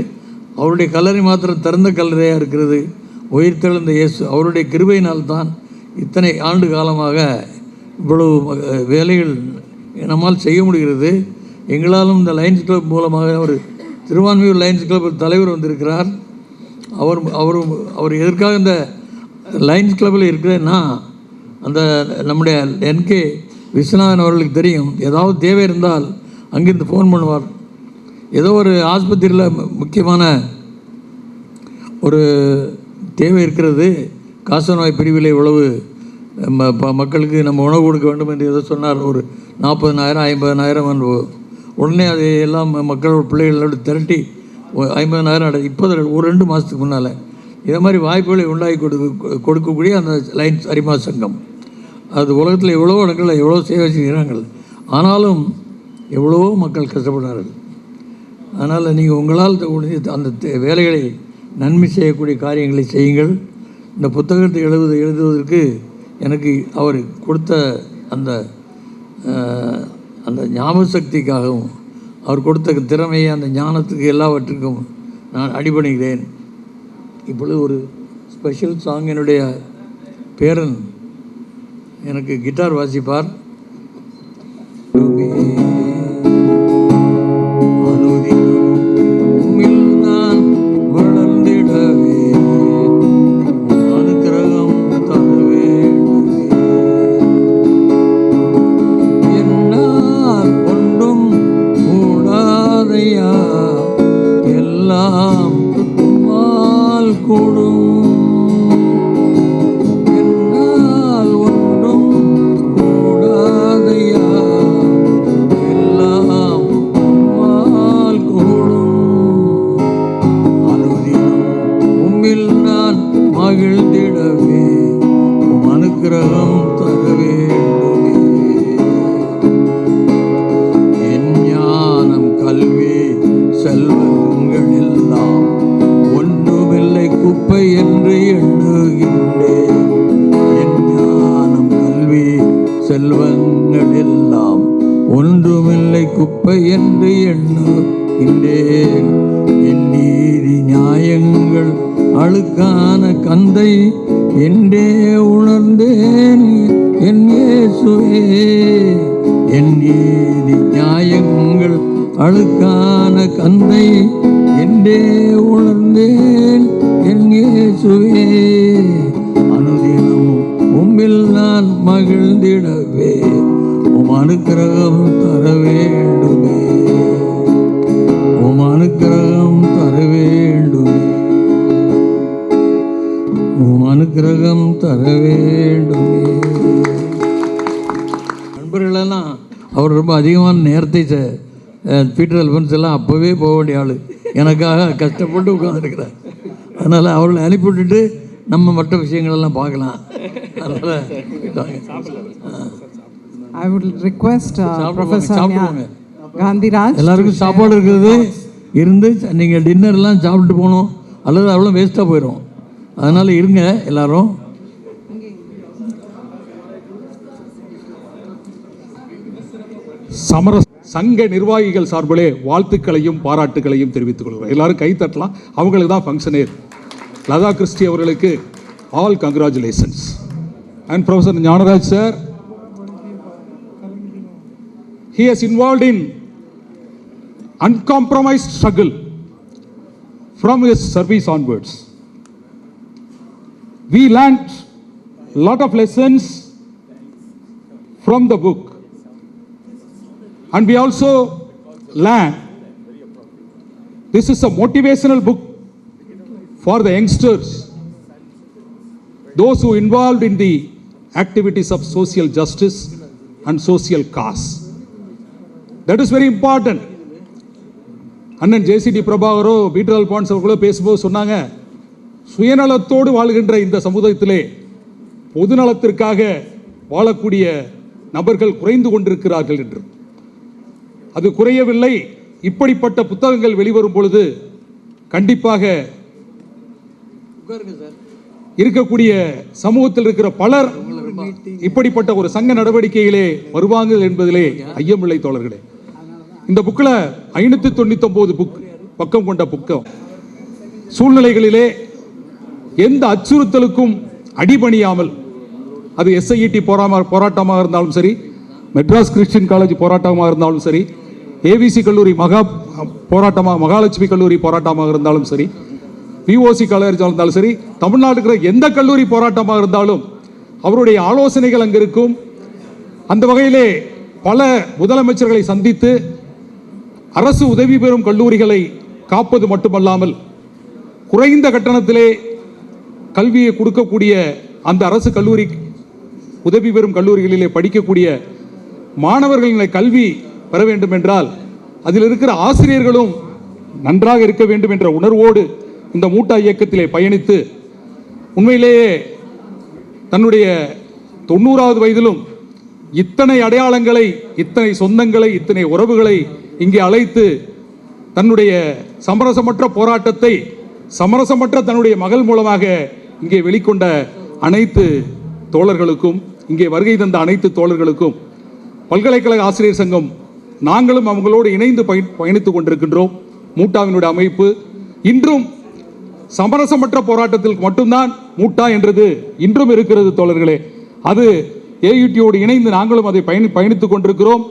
அவருடைய கல்லறை மாத்திரம் திறந்த கல்லறையாக இருக்கிறது. உயிர்த்தெழுந்த இயேசு அவருடைய கிருபையினால் தான் இத்தனை ஆண்டு காலமாக இவ்வளவு வேலைகள் நம்மால் செய்ய முடிகிறது. எங்களாலும் இந்த லயன்ஸ் கிளப் மூலமாக அவர் திருவான்மியூர் லயன்ஸ் கிளப் தலைவர் வந்திருக்கிறார். அவர் எதற்காக இந்த லயன்ஸ் கிளப்பில் இருக்கிறேன்னா, அந்த நம்முடைய என்கே விஸ்வநாதன் அவர்களுக்கு தெரியும், ஏதாவது தேவை இருந்தால் அங்கிருந்து ஃபோன் பண்ணுவார். ஏதோ ஒரு ஆஸ்பத்திரியில் முக்கியமான ஒரு தேவை இருக்கிறது, காசநோய் பிரிவில் இவ்வளவு மக்களுக்கு நம்ம உணவு கொடுக்க வேண்டும் என்று ஏதோ சொன்னார். ஒரு 40,000 50,000 உடனே அதை எல்லாம் மக்களோட பிள்ளைகளோடு திரட்டி 50,000 இப்போ 2 மாதத்துக்கு முன்னால் இதை மாதிரி வாய்ப்புகளை உண்டாக்கி கொடுக்கக்கூடிய அந்த லைன்ஸ் அரிமா சங்கம் அது உலகத்தில் எவ்வளோ இடங்களில் எவ்வளோ சேவை செய்கிறார்கள். ஆனாலும் எவ்வளவோ மக்கள் கஷ்டப்படுறார்கள். அதனால் நீங்கள் உங்களால் அந்த வேலைகளை நன்மை செய்யக்கூடிய காரியங்களை செய்யுங்கள். இந்த புத்தகத்தை எழுதுவதற்கு எனக்கு அவர் கொடுத்த அந்த அந்த ஞாபக சக்திக்காகவும் அவர் கொடுத்த திறமையை அந்த ஞானத்துக்கு எல்லாவற்றுக்கும் நான் அடிபணிகிறேன். இப்பொழுது ஒரு ஸ்பெஷல் சாங் என்னுடைய பேரன் எனக்கு கிட்டார் வாசிப்பார். நான் வளர்ந்திடவே அனுக்கிரகம் தருவே என்னால் ஒன்றும் கூடாதையா எல்லாம் உம்மால் கூடும் என்னால் ஒன்றும் கூடாதையா எல்லாம் உம்மால் கூடும் அனுதினம் உம்மில் நான் மகிழ்ந்திடவே உம் அனுக்கிரகம் தர வேண்டுமே. என் ஞானம் கல்வி செல்வங்கள் எல்லாம் ஒன்றுமில்லை குப்பை என்று எண்ணுகின்றேன். என் ஞானம் கல்வி செல்வங்கள் எல்லாம் ஒன்றுமில்லை குப்பை என்று எண்ணுகின்றேன். என் நீதி நியாயங்கள் அழுக்கான கந்தை என்றே உணர்ந்தேன் என் இயேசுவே. என் நீதி நியாயங்கள் அழுக்கான கந்தை என்றே உணர்ந்தேன் என் இயேசுவே. அனுதினமும் உம்மில் நான் மகிழ்ந்திடவே உம் அனுக்கிரகம் தர வேண்டுமே உம் அனுக்கிரகம் தர வேண்டுமே உம் அனுக்கிரகம் தர வேண்டுமே. நண்பர்களெல்லாம் அவர் ரொம்ப அதிகமான நேரத்தை பீட்டர் அல்பன்ஸ் எல்லாம் அப்போவே போக வேண்டிய ஆள் எனக்காக கஷ்டப்பட்டு உட்காந்துருக்கிறார். அதனால் அவர்களை அனுப்பிவிட்டுட்டு நம்ம மற்ற விஷயங்களெல்லாம் பார்க்கலாம். அதனால் I would request Professor Gandhiraj. எல்லாருக்கும் சாப்பாடு இருக்கிறது இருந்து நீங்கள் டின்னர்லாம் சாப்பிட்டு போகணும், அல்லது அவ்வளோ வேஸ்ட்டாக போயிடும். அதனால் இருங்க எல்லாரும். சங்க நிர்வாகிகள் சார்பிலே வாழ்த்துக்களையும் பாராட்டுகளையும் தெரிவித்துக் கொள்கிறோம். எல்லாரும் கை தட்டலாம். அவங்களுக்கு தான் ஃபங்க்ஷனே. லதா கிறிஸ்டி அவர்களுக்கு all congratulations. And professor Gnanaraj sir, he has involved in uncompromised struggle from his service onwards. We learned a lot of lessons from the book. And we also learn this is a motivational book for the youngsters, those who involved in the activities of social justice and social cause. That is very important. அண்ணன் JCD பிரபாகரோ Peter Albanese அவர்களோ பேசும்போது சொன்னாங்க, சுயநலத்தோடு வாழ்கின்ற இந்த சமுதாயத்திலே பொதுநலத்திற்காக வாழக்கூடிய நபர்கள் குறைந்து கொண்டிருக்கிறார்கள் என்று. அது குறையவில்லை. இப்படிப்பட்ட புத்தகங்கள் வெளிவரும் பொழுது கண்டிப்பாக இருக்கக்கூடிய சமூகத்தில் இருக்கிற பலர் இப்படிப்பட்ட ஒரு சங்க நடவடிக்கையிலே வருவாங்க என்பதிலே ஐயமில்லை தோழர்களே. இந்த புக்கில் 599 பக்கம் கொண்ட புக்கம் சூழ்நிலைகளிலே எந்த அச்சுறுத்தலுக்கும் அடிபணியாமல், அது SIET போராட்டமாக இருந்தாலும் சரி, மெட்ராஸ் கிறிஸ்டியன் காலேஜ் போராட்டமாக இருந்தாலும் சரி, ABC கல்லூரி மகாலட்சுமி கல்லூரி போராட்டமாக இருந்தாலும் சரி, VOC காலேஜ் இருந்தாலும் சரி, தமிழ்நாடு இருக்கிற எந்த கல்லூரி போராட்டமாக இருந்தாலும் அவருடைய ஆலோசனைகள் அங்கே இருக்கும். அந்த வகையிலே பல முதலமைச்சர்களை சந்தித்து அரசு உதவி பெறும் கல்லூரிகளை காப்பது மட்டுமல்லாமல் குறைந்த கட்டணத்திலே கல்வியை கொடுக்கக்கூடிய அந்த அரசு கல்லூரி உதவி பெறும் கல்லூரிகளிலே படிக்கக்கூடிய மாணவர்களின் கல்வி பெற வேண்டும் என்றால் அதில் இருக்கிற ஆசிரியர்களும் நன்றாக இருக்க வேண்டும் என்ற உணர்வோடு இந்த மூட்டா இயக்கத்திலே பயணித்து உண்மையிலேயே தன்னுடைய 90வது வயதிலும் இத்தனை அடையாளங்களை, இத்தனை சொந்தங்களை, இத்தனை உறவுகளை இங்கே அழைத்து தன்னுடைய சமரசமற்ற போராட்டத்தை சமரசமற்ற தன்னுடைய மகள் மூலமாக இங்கே வெளிக்கொண்ட அனைத்து தோழர்களுக்கும், இங்கே வருகை தந்த அனைத்து தோழர்களுக்கும் பல்கலைக்கழக ஆசிரியர் சங்கம் நாங்களும் அவங்களோடு இணைந்து பயணித்துக் கொண்டிருக்கின்றோம். மூட்டாவினுடைய அமைப்பு இன்றும் சமரசமற்ற போராட்டத்தில் மட்டும்தான் மூட்டா என்றது இன்றும் இருக்கிறது தோழர்களே. அது ஏயுடியோடு இணைந்து நாங்களும் அதை பயணித்துக் கொண்டிருக்கிறோம்.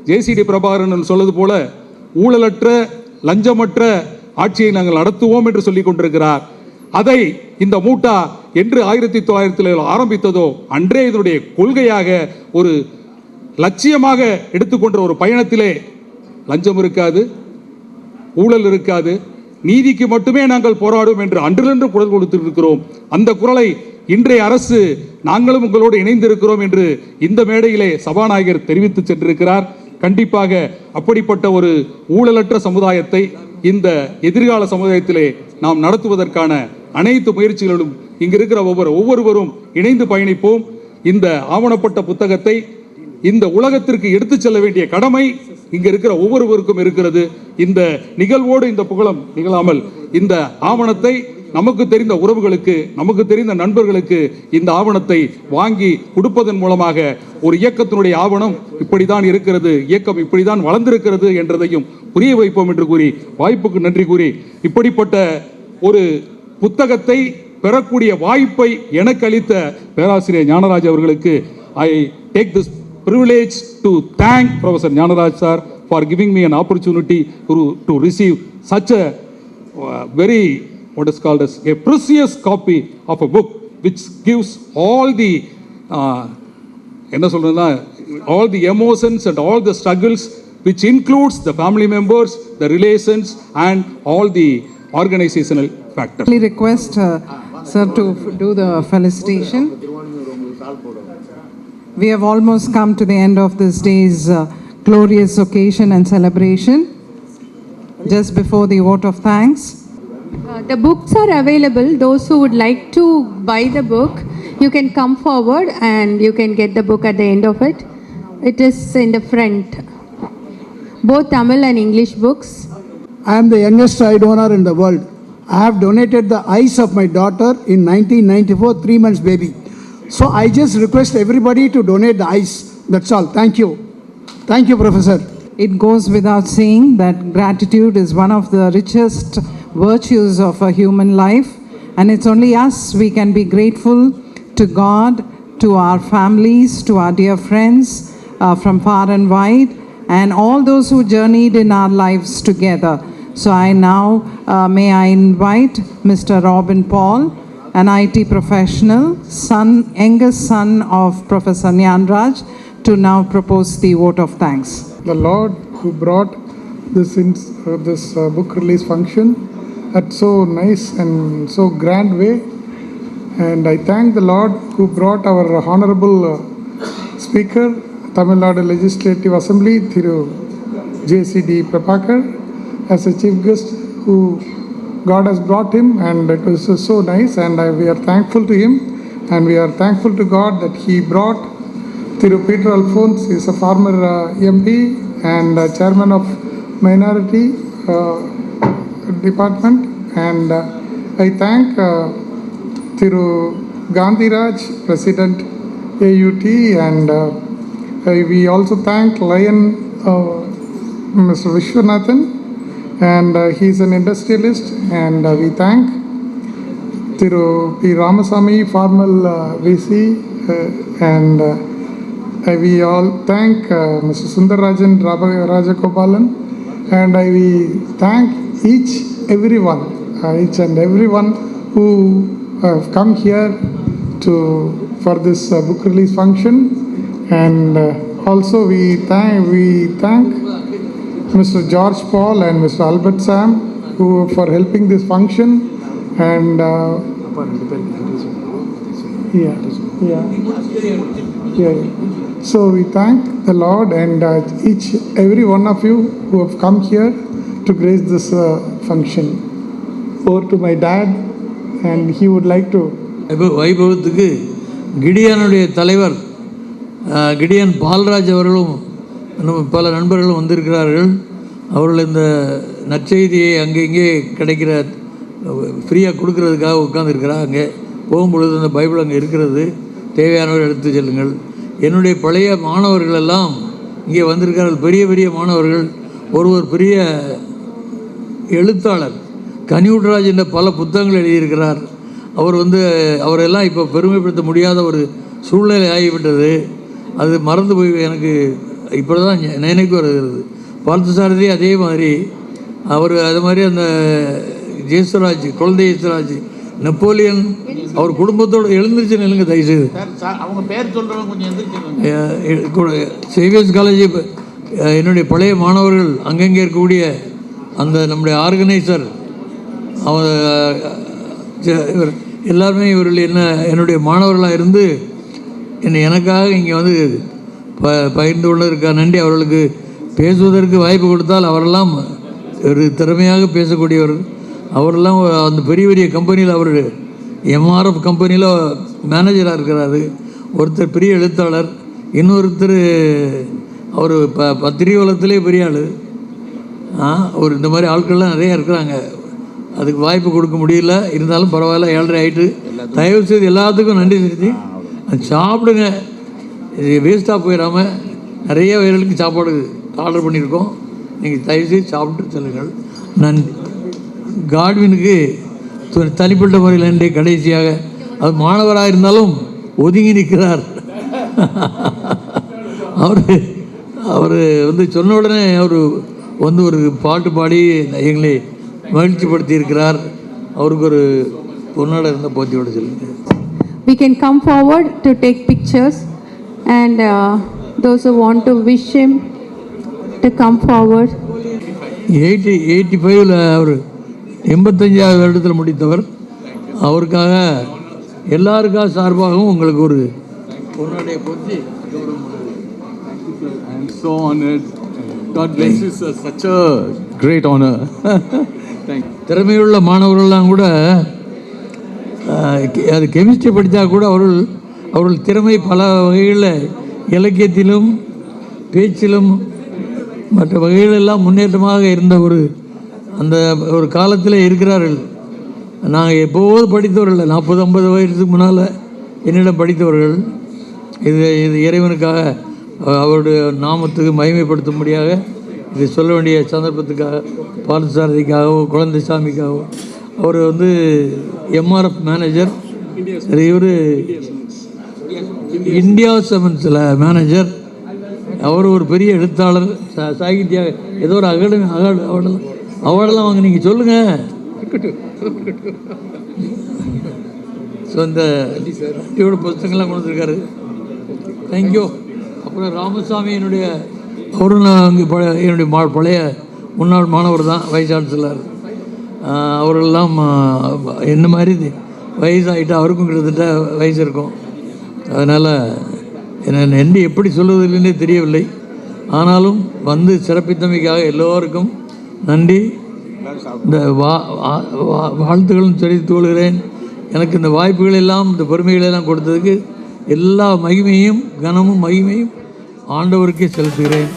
ஜேசிடி பிரபாகரன் சொல்வது போல ஊழலற்ற லஞ்சமற்ற ஆட்சியை நாங்கள் நடத்துவோம் என்று சொல்லிக் கொண்டிருக்கிறார். அதை இந்த மூட்டா என்று 1900 ஆரம்பித்ததோ அன்றே இதனுடைய கொள்கையாக ஒரு லட்சியமாக எடுத்துக்கொண்ட ஒரு பயணத்திலே லஞ்சம் இருக்காது, ஊழல் இருக்காது, நீதிக்கு மட்டுமே நாங்கள் போராடுவோம் என்று அன்றிலிருந்து குரல் கொடுத்திருக்கிறோம். அந்த குரலை இன்றைய அரசு நாங்களும் உங்களோடு இணைந்திருக்கிறோம் என்று இந்த மேடையிலே சபாநாயகர் தெரிவித்து சென்றிருக்கிறார். கண்டிப்பாக அப்படிப்பட்ட ஒரு ஊழலற்ற சமுதாயத்தை இந்த எதிர்கால சமுதாயத்திலே நாம் நடத்துவதற்கான அனைத்து முயற்சிகளிலும் இங்கு இருக்கிற ஒவ்வொருவரும் இணைந்து பயணிப்போம். இந்த ஆவணப்பட்ட புத்தகத்தை இந்த உலகத்திற்கு எடுத்துச் செல்ல வேண்டிய கடமை இங்க இருக்கிற ஒவ்வொருவருக்கும் இருக்கிறது. இந்த நிகழ்வோடு இந்த புகழம் நிகழாமல் இந்த ஆவணத்தை நமக்கு தெரிந்த உறவுகளுக்கு, நமக்கு தெரிந்த நண்பர்களுக்கு இந்த ஆவணத்தை வாங்கி கொடுப்பதன் மூலமாக ஒரு இயக்கத்தினுடைய ஆவணம் இப்படிதான் இருக்கிறது, இயக்கம் இப்படிதான் வளர்ந்திருக்கிறது என்றதையும் புரிய வைப்போம் என்று கூறி வாய்ப்புக்கு நன்றி கூறி இப்படிப்பட்ட ஒரு புத்தகத்தை பெறக்கூடிய வாய்ப்பை எனக்கு அளித்த பேராசிரியர் ஞானராஜ் அவர்களுக்கு I take this privilege to thank Professor Jnanaraj sir for giving me an opportunity to receive such a very, what is called as a precious copy of a book which gives all the all the emotions and all the struggles, which includes the family members, the relations and all the organizational factors. I request sir to do the felicitation. We have almost come to the end of this day's glorious occasion and celebration. Just before the vote of thanks, The books are available. Those who would like to buy the book, you can come forward and you can get the book at the end of it. It is in the front. Both Tamil and English books. I am the youngest eye donor in the world. I have donated the eyes of my daughter in 1994, 3 months baby. So I just request everybody to donate the eyes. That's all. Thank you. Thank you, Professor. it goes without saying that gratitude is one of the richest virtues of a human life, and it's only us we can be grateful to God, to our families, to our dear friends from far and wide, and all those who journeyed in our lives together. So I now may I invite Mr. Robin Paul, an IT professional, youngest son of Professor Nyanraj, to now propose the vote of thanks. The Lord who brought this book release function at so nice and so grand way, and I thank the Lord who brought our honorable speaker, Tamil Nadu Legislative Assembly, Thiru JCD Prabhakar, as a chief guest who God has brought him, and it was so nice, and we are thankful to him, and we are thankful to God that he brought Thiru Peter Alphonse. He is a former MP and chairman of minority department, and I thank Thiru Gandhiraj, President AUT, and we also thank Lion Mr. Vishwanathan, and he is an industrialist, and we thank Thiru P. Ramasamy, former VC, and we all thank Mr. Sundarajan Rajagopalan, and we thank each and everyone who have come here for this book release function, and also we thank Mr. George Paul and Mr. Albert Sam for helping this function, and Yeah. So we thank the Lord and every one of you who have come here to grace this function. Over to my dad, and he would like to. வைபவத்துக்கு கிடியானுடைய தலைவர் Gideon Palraj அவர்களும் பல நண்பர்களும் வந்திருக்கிறார்கள். அவர்கள் இந்த நற்செய்தியை அங்கே இங்கே கிடைக்கிற ஃப்ரீயாக கொடுக்கறதுக்காக உட்காந்துருக்கிறாங்க. அங்கே போகும்பொழுது அந்த பைபிள் அங்கே இருக்கிறது, தேவையானவர் எடுத்து செல்லுங்கள். என்னுடைய பழைய மாணவர்கள் எல்லாம் இங்கே வந்திருக்கிறார்கள், பெரிய பெரிய மாணவர்கள். ஒருவர் பெரிய எழுத்தாளர் கனிவுட்ராஜ் என்ற பல புத்தகங்கள் எழுதியிருக்கிறார். அவர் அவரெல்லாம் இப்போ பெருமைப்படுத்த முடியாத ஒரு சூழ்நிலை ஆகிவிட்டது. அது மறந்து போய் எனக்கு இப்போ தான் நினைவுக்கு வருகிறது. பார்த்தசாரதி அதே மாதிரி அது மாதிரி அந்த ஜேசுராஜ், குழந்தை ஜேசுராஜ், நெப்போலியன், அவர் குடும்பத்தோடு எழுந்திருச்சு நிலுங்க தயவுசெய்து. அவங்க பேர் சொல்கிறவங்க கொஞ்சம் சேவியர்ஸ் காலேஜ் என்னுடைய பழைய மாணவர்கள் அங்கங்கே இருக்கக்கூடிய அந்த நம்முடைய ஆர்கனைசர் இவர் எல்லாருமே இவர்கள் என்னுடைய மாணவர்களாக இருந்து எனக்காக இங்கே வந்து பகிர்ந்து கொண்டதற்காக நன்றி. அவர்களுக்கு பேசுவதற்கு வாய்ப்பு கொடுத்தால் அவரெல்லாம் ஒரு திறமையாக பேசக்கூடியவர். அவரெல்லாம் அந்த பெரிய பெரிய கம்பெனியில் அவர் எம்ஆர்எஃப் கம்பெனியில் மேனேஜராக இருக்கிறாரு. ஒருத்தர் பெரிய எழுத்தாளர், இன்னொருத்தர் அவர் பத்திரிகை உலகத்திலே பெரிய ஆள். ஒரு இந்த மாதிரி ஆட்கள்லாம் நிறையா இருக்கிறாங்க. அதுக்கு வாய்ப்பு கொடுக்க முடியல, இருந்தாலும் பரவாயில்ல, 7:30 ஆகிட்டு. தயவு செய்து எல்லாத்துக்கும் நன்றி செலுத்தி சாப்பிடுங்க, வேஸ்ட்டாக போயிடாமல். நிறைய பேர்களுக்கு சாப்பாடு ஆர்டர் பண்ணியிருக்கோம், நீங்கள் தயவுசெய்து சாப்பிட்டு செல்லுங்கள். நன்றி. காட்வினுக்கு தனிப்பட்ட முறையில் நன்றி. கடைசியாக அது மாணவராக இருந்தாலும் ஒதுங்கி நிற்கிறார். அவர் சொன்ன உடனே அவர் ஒரு பாட்டு பாடி எங்களை மகிழ்ச்சிப்படுத்தி இருக்கிறார். அவருக்கு ஒரு பொன்னாட இருந்த போத்தியோட சொல்லுங்க. We can come forward to take pictures, and those who want to wish him to come forward. 85 அவர் 85வது வருடத்தில் முடித்தவர். அவருக்காக எல்லாருக்காக சார்பாகவும் உங்களுக்கு ஒரு பொன்னாடைய போத்தி. I am so honored. God bless you, sir. Such a great honor. Thank you. திறமையுள்ள மாணவர்கள்லாம் கூட அது chemistry படித்தா கூட அவர்கள் திறமை பல வகைகளில் இலக்கியத்திலும் பேச்சிலும் மற்ற வகைகளெல்லாம் முன்னேற்றமாக இருந்த ஒரு காலத்தில் இருக்கிறார்கள். நாங்கள் எப்போது படித்தவர்கள் 40-50 வயதுக்கு முன்னால் என்னிடம் படித்தவர்கள். இது இறைவனுக்காக அவருடைய நாமத்துக்கு மகிமைப்படுத்தும்படியாக இதை சொல்ல வேண்டிய சந்தர்ப்பத்துக்காக, பார்த்தசாரதிக்காகவோ குழந்தை சாமிக்காகவோ. அவர் எம்ஆர்எஃப் மேனேஜர், இவர் இந்தியா செவன்ஸில் மேனேஜர். அவர் ஒரு பெரிய எழுத்தாளர், சாகித்ய ஏதோ ஒரு அகாடமி அவார்டெல்லாம் வாங்க. நீங்கள் சொல்லுங்கள். ஸோ இந்த இவரோட புத்தகங்கள்லாம் கொண்டு வந்திருக்காரு. தேங்க்யூ. அப்புறம் ராமசாமி அவரும் நான் அங்கே என்னுடைய பழைய முன்னாள் மாணவர் தான், வைஸ் சான்சலர். அவரெல்லாம் என்ன மாதிரி வயசாகிட்டு, அவருக்கும் கிட்டத்தட்ட வயசு இருக்கும். அதனால் என்ன எப்படி சொல்வதில்லைன்னே தெரியவில்லை. ஆனாலும் சிறப்பித்தமைக்காக எல்லோருக்கும் நன்றி. இந்த வாழ்த்துக்களும் தெரிவித்துக் கொள்கிறேன். எனக்கு இந்த வாய்ப்புகளெல்லாம், இந்த பெருமைகளெல்லாம் கொடுத்ததுக்கு எல்லா மகிமையும் கனமும் மகிமையும் ஆண்டவருக்கே செலுத்துகிறேன்.